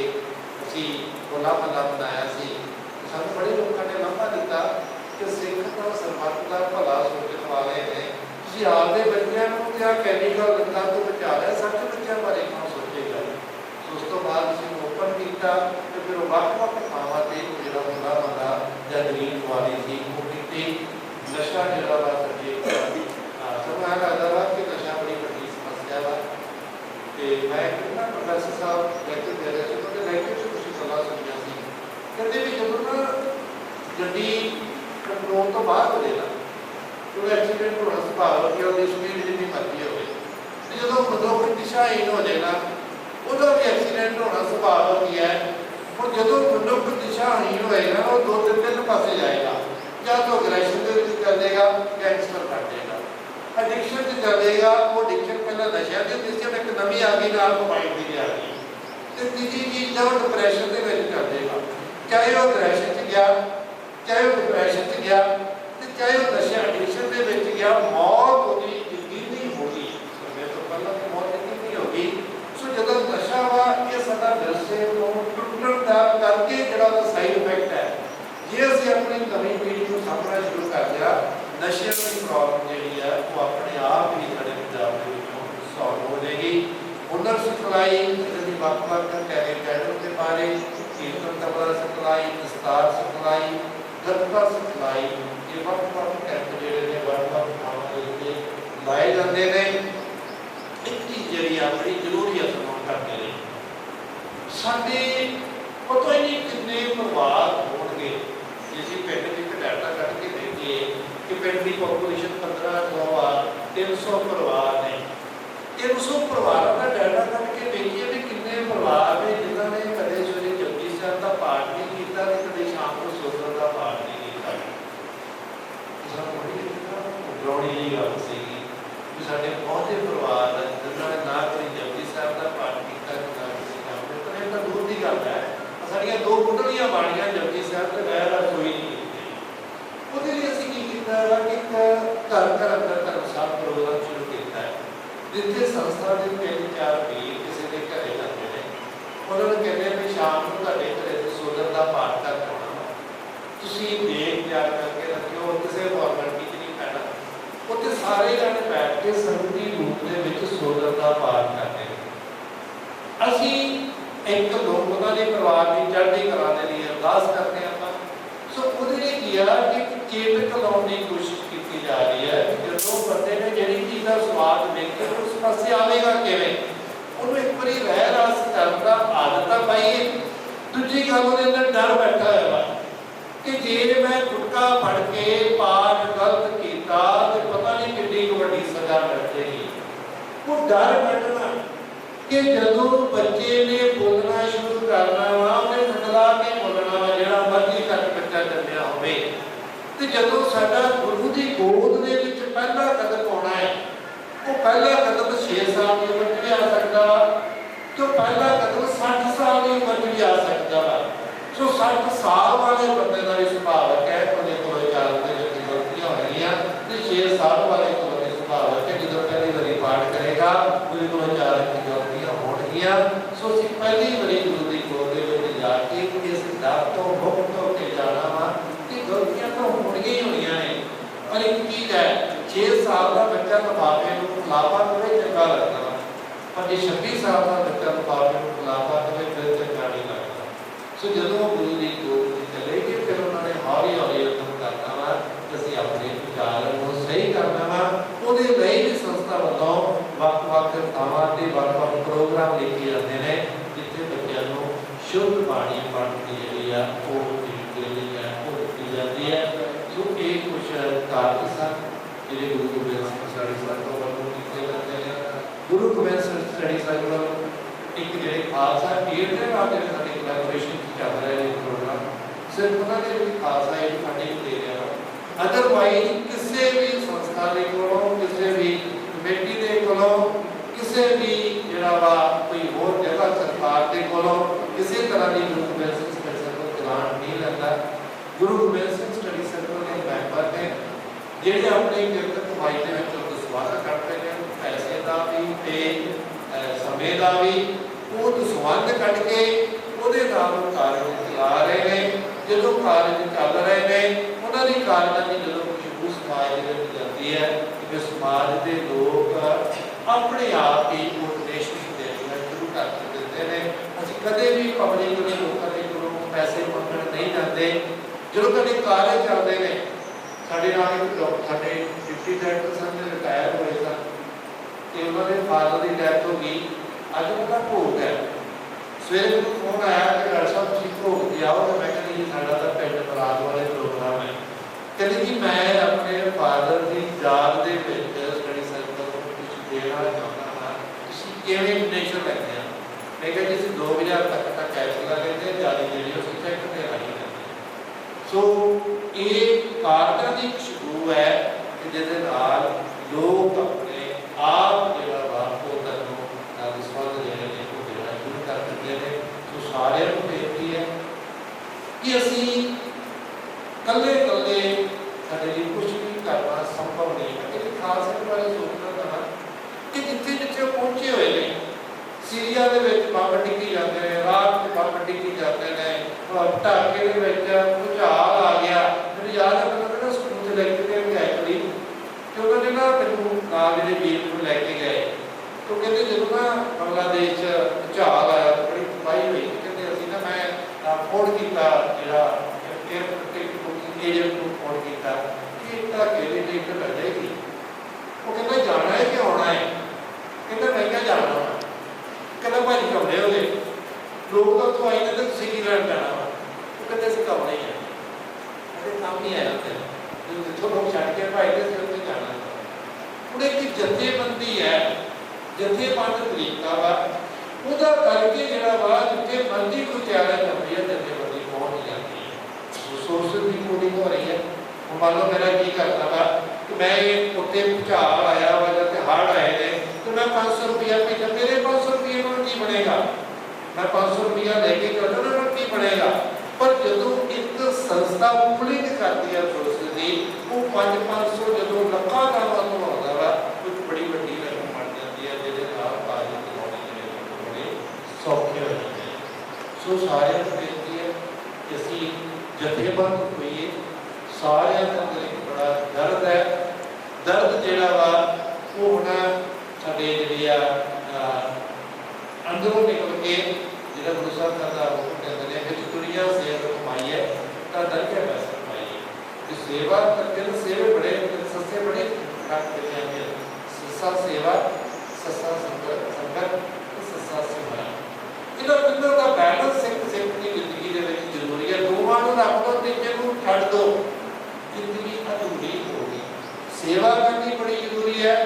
ਅਸੀਂ ਹੋਲਾ ਮਹੱਲਾ ਮਨਾਇਆ ਸੀ। ਸਾਨੂੰ ਬੜੇ ਲੋਕਾਂ ਨੇ ਲਾਂਭਾ ਦਿੱਤਾ ਕਿ ਸਿੱਖ ਤਾਂ ਸਰਬੱਤ ਦਾ ਭਲਾ ਸੋਚਣ ਵਾਲੇ ਨੇ, ਤੁਸੀਂ ਆਪਦੇ ਬੱਚਿਆਂ ਨੂੰ ਤੇ ਆਹ ਕੈਮੀਕਲ ਗੰਦਾਂ ਤੋਂ ਬਚਾ ਲਿਆ, ਸਾਡੇ ਬੱਚਿਆਂ ਬਾਰੇ ਕੌਣ ਸੋਚੇਗਾ। ਉਸ ਤੋਂ ਬਾਅਦ ਅਸੀਂ ਓਪਨ ਕੀਤਾ ਤੇ ਫਿਰ ਉਹ ਵੱਖ-ਵੱਖ ਥਾਵਾਂ ਤੇ ਜਿਹੜਾ ਹੋਲਾ ਮਹੱਲਾ ਜਾਂ ਗ੍ਰੀਨ ਦੀਵਾਲੀ ਸੀ ਉਹ ਕੀਤੀ। ਨਸ਼ਾ ਜਿਹੜਾ ਵਾ ਸਾਡੇ ਸਮਾਂ ਲੱਗਦਾ ਵਾ ਕਿ ਨਸ਼ਾ ਬੜੀ ਵੱਡੀ ਸਮੱਸਿਆ ਵਾ ਤੇ ਮੈਂ ਕਿਹਾ ਪ੍ਰੋਫੈਸਰ ਸਾਹਿਬ ਲੈਕਚਰ ਦੇ ਰਹੇ ਸੀ, ਉਹਦੇ ਲੈਕਚਰ 'ਚ ਤੁਸੀਂ ਗੱਲਾਂ ਸੁਣੀਆਂ ਸੀ। ਕਹਿੰਦੇ ਵੀ ਜਦੋਂ ਨਾ ਗੱਡੀ ਕੰਟਰੋਲ ਤੋਂ ਬਾਹਰ ਹੋ ਜਾਏ ਨਾ ਉਹ ਐਕਸੀਡੈਂਟ ਹੋਣਾ ਸੁਭਾਵ ਹੈ ਕਿ ਉਹਦੀ ਸਪੀਡ ਜਿੰਨੀ ਮਰਜ਼ੀ ਹੋਵੇ, ਤੇ ਜਦੋਂ ਮਨੁੱਖ ਦਿਸ਼ਾਹੀਨ ਹੋ ਜਾਏ ਨਾ ਉਹਦਾ ਵੀ ਐਕਸੀਡੈਂਟ ਹੋਣਾ ਸੁਭਾਵ ਹੁੰਦੀ ਹੈ। ਹੁਣ ਜਦੋਂ ਮਨੁੱਖ ਦਿਸ਼ਾਹੀਨ ਹੋਏਗਾ ਉਹ ਦੋ ਤਿੰਨ ਪਾਸੇ ਜਾਏਗਾ, ਜਾਂ ਤਾਂ ਅਗਰੈਸ਼ਨ ਦੇ ਵਿੱਚ ਚੱਲ ਜਾਏਗਾ, ਗੈਂਗਸਟਰ ਬਣ ਜਾਏਗਾ, ਐਡਿਕਸ਼ਨ 'ਚ ਚੱਲ ਜਾਏਗਾ। ਉਹ ਐਡਿਕਸ਼ਨ ਪਹਿਲਾਂ ਨਸ਼ਿਆਂ ਦੀ ਹੁੰਦੀ ਸੀ, ਹੁਣ ਇੱਕ ਨਵੀਂ ਆ ਗਈ ਨਾਲ ਮੋਬਾਈਲ ਦੀ ਵੀ ਆ ਗਈ, ਤੇ ਤੀਜੀ ਚੀਜ਼ ਦਾ ਉਹ ਡਿਪਰੈਸ਼ਨ ਦੇ ਵਿੱਚ ਚੱਲ ਜਾਏਗਾ। ਚਾਹੇ ਉਹ ਅਗਰੈਸ਼ਨ 'ਚ ਗਿਆ, ਚਾਹੇ ਉਹ ਡਿਪਰੈਸ਼ਨ 'ਚ ਗਿਆ, ਤੇ ਚਾਹੇ ਉਹ ਨਸ਼ਾ ਐਡਿਕਸ਼ਨ ਦੇ ਵਿੱਚ ਗਿਆ, ਮੌਤ ਉਹਦੀ ਯਕੀਨੀ ਹੋ ਗਈ। ਸਮੇਂ ਤੋਂ ਪਹਿਲਾਂ ਤਾਂ ਮੌਤ ਯਕੀਨੀ ਹੋ ਗਈ। ਸੋ ਜਦੋਂ ਨਸ਼ਾ ਵਾ ਇਹ ਸਾਡਾ ਵਿਰਸੇ ਤੋਂ ਟੁੱਟਣ ਦਾ ਕਰਕੇ ਜਿਹੜਾ ਉਹਦਾ ਸਾਈਡ ਇਫੈਕਟ ਹੈ। ਜੇ ਅਸੀਂ ਆਪਣੀ ਨਵੀਂ ਪੀੜ੍ਹੀ ਨੂੰ ਸਾਹਮਣਾ ਸ਼ੁਰੂ ਕਰ ਲਿਆ, ਨਸ਼ਿਆਂ ਦੀ ਪ੍ਰੋਬਲਮ ਜਿਹੜੀ ਹੈ ਉਹ ਆਪਣੇ ਆਪ ਹੀ ਸਾਡੇ ਪੰਜਾਬ ਦੇ ਵਿੱਚੋਂ ਸੋਲਵ ਹੋ ਜਾਏਗੀ। ਹੁਨਰ ਸਿਖਲਾਈ ਜਿਹੜੀ ਵੱਖ-ਵੱਖ ਕੈਡਰ ਦੇ ਬਾਰੇ, ਕੀਰਤਨ ਤਬਲਾ ਸਿਖਲਾਈ, ਦਸਤਾਰ ਸਿਖਲਾਈ, ਗੱਤਕਾ ਸਿਖਲਾਈ, ਇਹ ਵੱਖ-ਵੱਖ ਕੈਂਪ ਜਿਹੜੇ ਨੇ ਵੱਖ-ਵੱਖ ਥਾਵਾਂ ਦੇ ਉੱਤੇ ਲਾਏ ਜਾਂਦੇ ਨੇ। ਇੱਕ ਚੀਜ਼ ਜਿਹੜੀ ਆ ਬੜੀ ਜ਼ਰੂਰੀ ਹੈ ਸਾਨੂੰ ਕਰਕੇ ਲਈ, ਸਾਡੇ ਪਤਾ ਹੀ ਨਹੀਂ ਕਿੰਨੇ ਪਰਿਵਾਰ ਹੋਣਗੇ। ਜੇ ਅਸੀਂ ਪਿੰਡ ਵਿੱਚ ਡਾਟਾ ਕੱਢ ਕੇ ਦੇਖੀਏ ਕਿ ਪਿੰਡ ਦੀ ਪੋਪੂਲੇਸ਼ਨ 1500 ਆ, 300 ਪਰਿਵਾਰ ਨੇ। 300 ਪਰਿਵਾਰਾਂ ਦਾ ਡਾਟਾ ਕੱਢ ਕੇ ਦੇਖੀਏ ਵੀ ਕਿੰਨੇ ਪਰਿਵਾਰ ਨੇ ਜਿਨ੍ਹਾਂ ਨੇ ਕਦੇ ਸਵੇਰੇ ਜਪਜੀ ਸਾਹਿਬ ਦਾ ਪਾਠ ਨਹੀਂ ਕੀਤਾ ਤੇ ਕਦੇ ਸ਼ਾਮ ਨੂੰ ਸੋਦਰ ਦਾ ਪਾਠ ਨਹੀਂ ਕੀਤਾ। ਸਾਨੂੰ ਬੜੀ ਡਰਾਉਣੀ ਜਿਹੀ ਗੱਲ ਸੀਗੀ ਵੀ ਸਾਡੇ ਬਹੁਤੇ ਪਰਿਵਾਰ ਜਿਨ੍ਹਾਂ ਨੇ ਨਾ ਕਦੇ ਜਪਜੀ ਸਾਹਿਬ ਦਾ ਪਾਠ ਕੀਤਾ ਨਾ ਕਿਸੇ ਕੰਮ ਦੇ, ਪਰ ਇਹ ਤਾਂ ਦੂਰ ਦੀ ਗੱਲ ਹੈ। ਸਾਡੀਆਂ ਦੋ ਕੁੰਡਲੀਆਂ ਬਾਣੀਆਂ ਜਪਜੀ ਸਾਹਿਬ ਤੇ ਗੈਰ ਰਸੋਈ ਨਹੀਂ ਕੀਤੀ। ਉਹਦੇ ਲਈ ਅਸੀਂ ਕੀ ਕੀਤਾ ਹੈ ਕਿ ਘਰ ਅੰਦਰ ਧਰਮਸ਼ਾਲਾ ਪ੍ਰੋਗਰਾਮ ਸ਼ੁਰੂ ਕੀਤਾ ਹੈ, ਜਿੱਥੇ ਸੰਸਥਾ ਦੇ 3-4 ਵੀਰ ਕਿਸੇ ਦੇ ਘਰੇ ਜਾਂਦੇ ਨੇ। ਉਹਨਾਂ ਨੂੰ ਕਹਿੰਦੇ ਵੀ ਸ਼ਾਮ ਨੂੰ ਤੁਹਾਡੇ ਘਰੇ ਤੇ ਸੋਦਰ ਦਾ ਪਾਠ ਕਰਵਾਉਣਾ, ਤੁਸੀਂ ਦੇਖ ਤਿਆਰ ਕਰਕੇ ਰੱਖਿਓ, ਕਿਸੇ ਫਾਰਮੈਲਿਟੀ 'ਚ ਨਹੀਂ ਪੈਣਾ। ਉੱਥੇ ਸਾਰੇ ਜਾਣੇ ਬੈਠ ਕੇ ਸੰਗਤੀ ਰੂਪ ਦੇ ਵਿੱਚ ਸੋਦਰ ਦਾ ਪਾਠ एक लोग उन्होंने परिवार की चढ़ती कला के लिए अरदास करते हैं आप। सो वो किया कि चेतक लाने की कोशिश की जा रही है कि जो बंदे ने जी चीज़ का स्वाद देखे उस पास आएगा किवें ਉਹਨੂੰ एक बार रह रस करने का आदत पाइए। दूजी गल ਉਹਦੇ अंदर डर बैठा हुआ कि जे मैं गुटका फड़ के पाठ गलत किया तो पता नहीं कितनी बड़ी सजा मिल जाएगी। वो डर बैठना कि जदों बच्चे ने बोलना शुरू करना वा उन्हें ठंडला के बोलना वा जिहड़ा मर्जी कर बच्चा जन्मिया होवे ते जदों साडा गुरु की गोद दे विच पहला कदम आउणा है वो पहला कदम 6 साल की उम्र में आ सकता तो पहला कदम 60 साल की उम्र में आ सकता वा। सो 60 साल वाले बंदे का भी सुभावक है उन्हें को जानते जो गलतियां हो रही तो 6 साल वाले को सुभावक है जो पहली बारी पाठ करेगा उन्हें को जानने की गलतियां हो रही। सो पहली बारी गुरु की गोद में जाके इस डर तो मुक्त होकर जाना वा कि गलतियां तो होनी हुई हैं। पर एक चीज है 6 साल का बच्चा लिफाफे को खिलाफा करे चंगा लगता है पर जो 26 साल का बच्चा लिफाफे को खिलाफा करे फिर चंगा नहीं लगता। सो जो गुरु की गोद में चले गए फिर उन्होंने हौली हौली यत्न करना वा कि अपने विचार को सही करना वा। ਉਹਦੇ ਲਈ भी संस्था ਵੱਲੋਂ ਵੱਖ-ਵੱਖ ਥਾਵਾਂ ਤੇ ਵੱਖ-ਵੱਖ प्रोग्राम लिखे जाते हैं जिथे बच्चों को शुद्ध बाणी पढ़ की जी है वो ਦਿੱਤੀ जाती है। सो ये कुछ कार्य सन जिहड़े गुरु गोबिंद सिंह स्टडी सर्कल ਵੱਲੋਂ ਕੀਤੇ ਜਾਂਦੇ ਨੇ। गुरु गोबिंद सिंह स्टडी सर्कल एक जिहड़े खालसा एड ਦੇ ਨਾਲ साडी कोलैबोरेशन चल रहा है प्रोग्राम सिर्फ उन्होंने भी खालसा एड फंडिंग दे रहा है। अदरवाइज किसी भी संस्था के कोलों किसी भी कमेटी के कोलों किसी भी जिहड़ा वा कोई होर जगह सरकार के कोलों किसी तरह की Guru Gobind Singh study circle grant नहीं लगता। गुरु गोबिंद सिंह स्टडी सर्कल के मैंबर ने ਜਿਹੜੇ अपनी किरत कमाई के दसवंध करते हैं पैसे का भी ते समय का भी वो दसवंध कट के ਉਹਦੇ ਨਾਲ कार्य चला रहे हैं। जो कार्य चल रहे हैं उन्होंने कार्यों की जो खुशबू समाज में जाती है कि समाज के लोग अपने आप ही मोटिवेशन देना शुरू कर देते हैं। असं कदे भी पब्लिक ने लोगों के कोलों पैसे मंगण नहीं जाते। जो कभी कार्य चलते हैं साढ़े नाल साढ़े डिप्टी डायरेक्टर सन रिटायर हुए सन तो उन्होंने फादर की डैथ हो गई। अज उनका भोग है सवेरे को फोन आया कि डॉक्टर साहब तुम भोग के आओ तो मैं कहती जी साडा तो पिंड बरात वाले प्रोग्राम है कहती जी मैं अपने फादर की याद के स्टडी सर्कल को कुछ देना चाहता हाँ तुम किवें डोनेशन लैंदे हैं। मैं कहा जी 2000 तक का कैप्सूल लेते हैं ज़्यादा जी उस चेक दे रही है। सो ये कार्य की खुशबू है कि जिहदे नाल लोग अपने आप जिहड़ा वा दसवंध जिहड़े ने वो देना शुरू कर दिंदे ने। सो सारिਆਂ ਨੂੰ बेनती है कि असीं कल्ले कल्ले साडे लिए कुछ भी करना संभव नहीं है। लेकिन खालसा के बारे सोचना था कि जिथे जिथे पहुंचे हुए ने सीरिया के विच बंब डिग्गी जाते हैं रात में बंब डिग्गी जाते हैं ढाके के विच भूचाल आ गया। मैंने याद है मैं स्कूल से लैके गए विधायक कि उन्होंने ना मैनू नाल मेरे वीर को लैके गए तो कहते जो ना बांग्लादेश भूचाल आया बड़ी तबाही हुई कहते असीं ना मैं फोन किया जिहड़ा एजेंट को फोन किया कि ढाके की टिकट मिल जाएगी। वो कहता जाना है कि आना है कहता मैं क्या जाना वा कहता भाजी कमरे हो गए लोग तो उत्थों आई जाते तुसीं की लैण जाना वा वो कहते असीं काम नहीं है कहते काम नहीं आया उत्थे जिथों लोग छड्ड के भाई ते उत्थे जाना। हुण एक जथेबंदी है जथेबंद तरीका वा ਉਹਦਾ ਕਰਕੇ ਜਿਹੜਾ ਵਾ ਜਿੱਥੇ ਮਰਜ਼ੀ ਕੋਈ ਚੈਲੰਜ ਹੁੰਦੀ ਹੈ ਜਥੇਬੰਦੀ ਪਹੁੰਚ ਜਾਂਦੀ ਹੈ। ਸੋਰਸ ਦੀ ਕੋਡਿੰਗ ਹੋ ਰਹੀ ਹੈ। ਹੁਣ ਮੰਨ ਲਓ ਮੇਰਾ ਕੀ ਕਰਦਾ ਵਾ ਕਿ ਮੈਂ ਉੱਤੇ ਭੂਚਾਲ ਆਇਆ ਵਾ ਜਾਂ ਤੇ ਹੜ੍ਹ ਆਏ ਨੇ ਤੇ ਮੈਂ 500 ਰੁਪਇਆ ਭੇਜਾਂ ਮੇਰੇ 500 ਰੁਪਏ ਨਾਲ ਕੀ ਬਣੇਗਾ। मैं 500 रुपया लेके चलता ना की बनेगा। पर जो एक संस्था पुलिंग करती है सोर्स की वो 500 जो लखा का आता वा कुछ बड़ी बड़ी रकम बन जाती है जिहदे नाल कार्य चलाने बड़े सौखे हो जाते हैं। सो सारे बेनती है कि असीं जथेबंद होइए सारे अंदर एक बड़ा दर्द है। दर्द जिहड़ा वा वो हुण साडे जिहड़ी आ अंदरों निकल के ਜਿਹੜਾ ਗੁਰੂ ਸਾਹਿਬ ਦਾ ਹੁਕਮ ਕਹਿੰਦੇ ਨੇ ਵਿੱਚ ਦੁਨੀਆ ਸੇਵਾ ਕਮਾਈ ਹੈ ਤਾਂ ਡਰ ਕੇ ਪੈਸਾ ਕਮਾਈ ਕਿ ਸੇਵਾ ਕਰਕੇ ਨਾ ਸੇਵੇ ਬੜੇ ਸਸਤੇ ਬੜੇ ਕੱਟ ਕੇ ਜਾਂਦੇ ਸੱਸਾ ਸੇਵਾ ਸੱਸਾ ਸੰਗਤ ਸੱਸਾ ਸੇਵਾ ਇਹਦਾ ਬਿੰਦਰ ਦਾ ਬੈਲੈਂਸ ਸਿੱਖ ਦੀ ਜ਼ਿੰਦਗੀ ਦੇ ਵਿੱਚ ਜ਼ਰੂਰੀ ਹੈ ਦੋਵਾਂ ਨੂੰ ਰੱਖ ਲਓ ਤੇ ਇਹਨੂੰ ਛੱਡ ਦਿਓ ਜ਼ਿੰਦਗੀ ਅਧੂਰੀ ਹੋ ਗਈ ਸੇਵਾ ਕਰਨੀ ਬੜੀ ਜ਼ਰੂਰੀ ਹੈ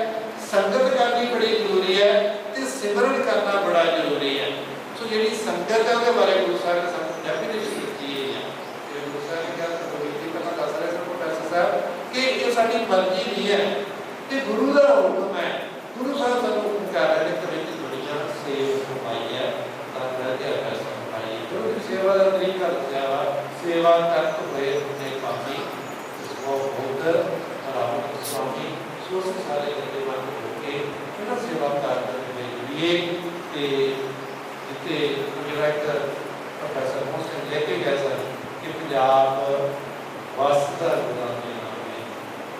ਸੰਗਤ ਕਰਨੀ ਬੜੀ ਜ਼ਰੂਰੀ ਹੈ ਤੇ ਸਿਮਰਨ ਕਰਨਾ ਬੜਾ ਜ਼ਰੂਰੀ ਹੈ ਸੋ ਜਿਹੜੀ ਸੰਗਤ ਹੈ ਉਹਦੇ ਬਾਰੇ ਗੁਰੂ ਸਾਹਿਬ ਨੇ ਸਾਨੂੰ ਡੈਫੀਨੇਸ਼ਨ ਦਿੱਤੀ ਹੈ ਕਿ ਗੁਰੂ ਸਾਹਿਬ ਨੇ ਕਿਹਾ ਕਿ ਪਹਿਲਾਂ ਦੱਸ ਰਹੇ ਸਨ ਪ੍ਰੋਫੈਸਰ ਸਾਹਿਬ ਕਿ ਇਹ ਸਾਡੀ ਮਰਜ਼ੀ ਨਹੀਂ ਹੈ ਤੇ ਗੁਰੂ ਦਾ ਹੁਕਮ ਹੈ ਗੁਰੂ ਸਾਹਿਬ ਸਾਨੂੰ ਹੁਕਮ ਕਰ ਰਹੇ ਨੇ ਕਿ ਵਿੱਚ ਦੁਨੀਆ ਸੇਵ ਕਮਾਈ ਹੈ ਤਾਂ ਕਰਕੇ ਪੈਸਾ ਕਮਾਈ ਜੋ ਸੇਵਾ ਦਾ ਤਰੀਕਾ ਦੱਸਿਆ ਵਾ ਸੇਵਾ ਕਰਤ ਹੋਏ ਨੇ ਕਾਮੀ ਇਸ ਕੋ ਬੁੱਧ ਰਾਮ ਸਵਾਮੀ ਸੋ ਸਾਰੇ ਜਿਹੜੇ ਮਨ ਹੋ ਕੇ ਇਹਨਾਂ ਸੇਵਾ ਕਰਨ ਦੇ ਲਈ ਤੇ ਜਿੱਥੇ ਡਾਇਰੈਕਟਰ ਪ੍ਰੋਫੈਸਰ ਮੋਹਨ ਲੈ ਕੇ ਗਏ ਸਨ ਕਿ ਪੰਜਾਬ ਵਾਸਤਾ ਗੁਰਦਾਸ ਦੇ ਨਾਮ ਹੈ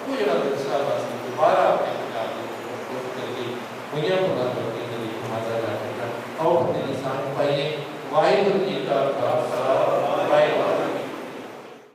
ਉਹ ਜਿਹੜਾ ਦਰਸ਼ਾ ਵਾਸੀ ਦੁਬਾਰਾ ਆਪਣੇ ਪੰਜਾਬ ਦੇ ਕੋਲ ਕਰਕੇ ਹੋਈਆਂ ਭੁੱਲਾਂ ਕਰਕੇ ਜਿਹੜੀ ਮਾਤਾ ਦਾ ਆਓ ਤੇ ਇਨਸਾਨ ਪਾਈਏ ਵਾਹਿਗੁਰੂ ਜੀ ਕਾ ਖਾਲਸਾ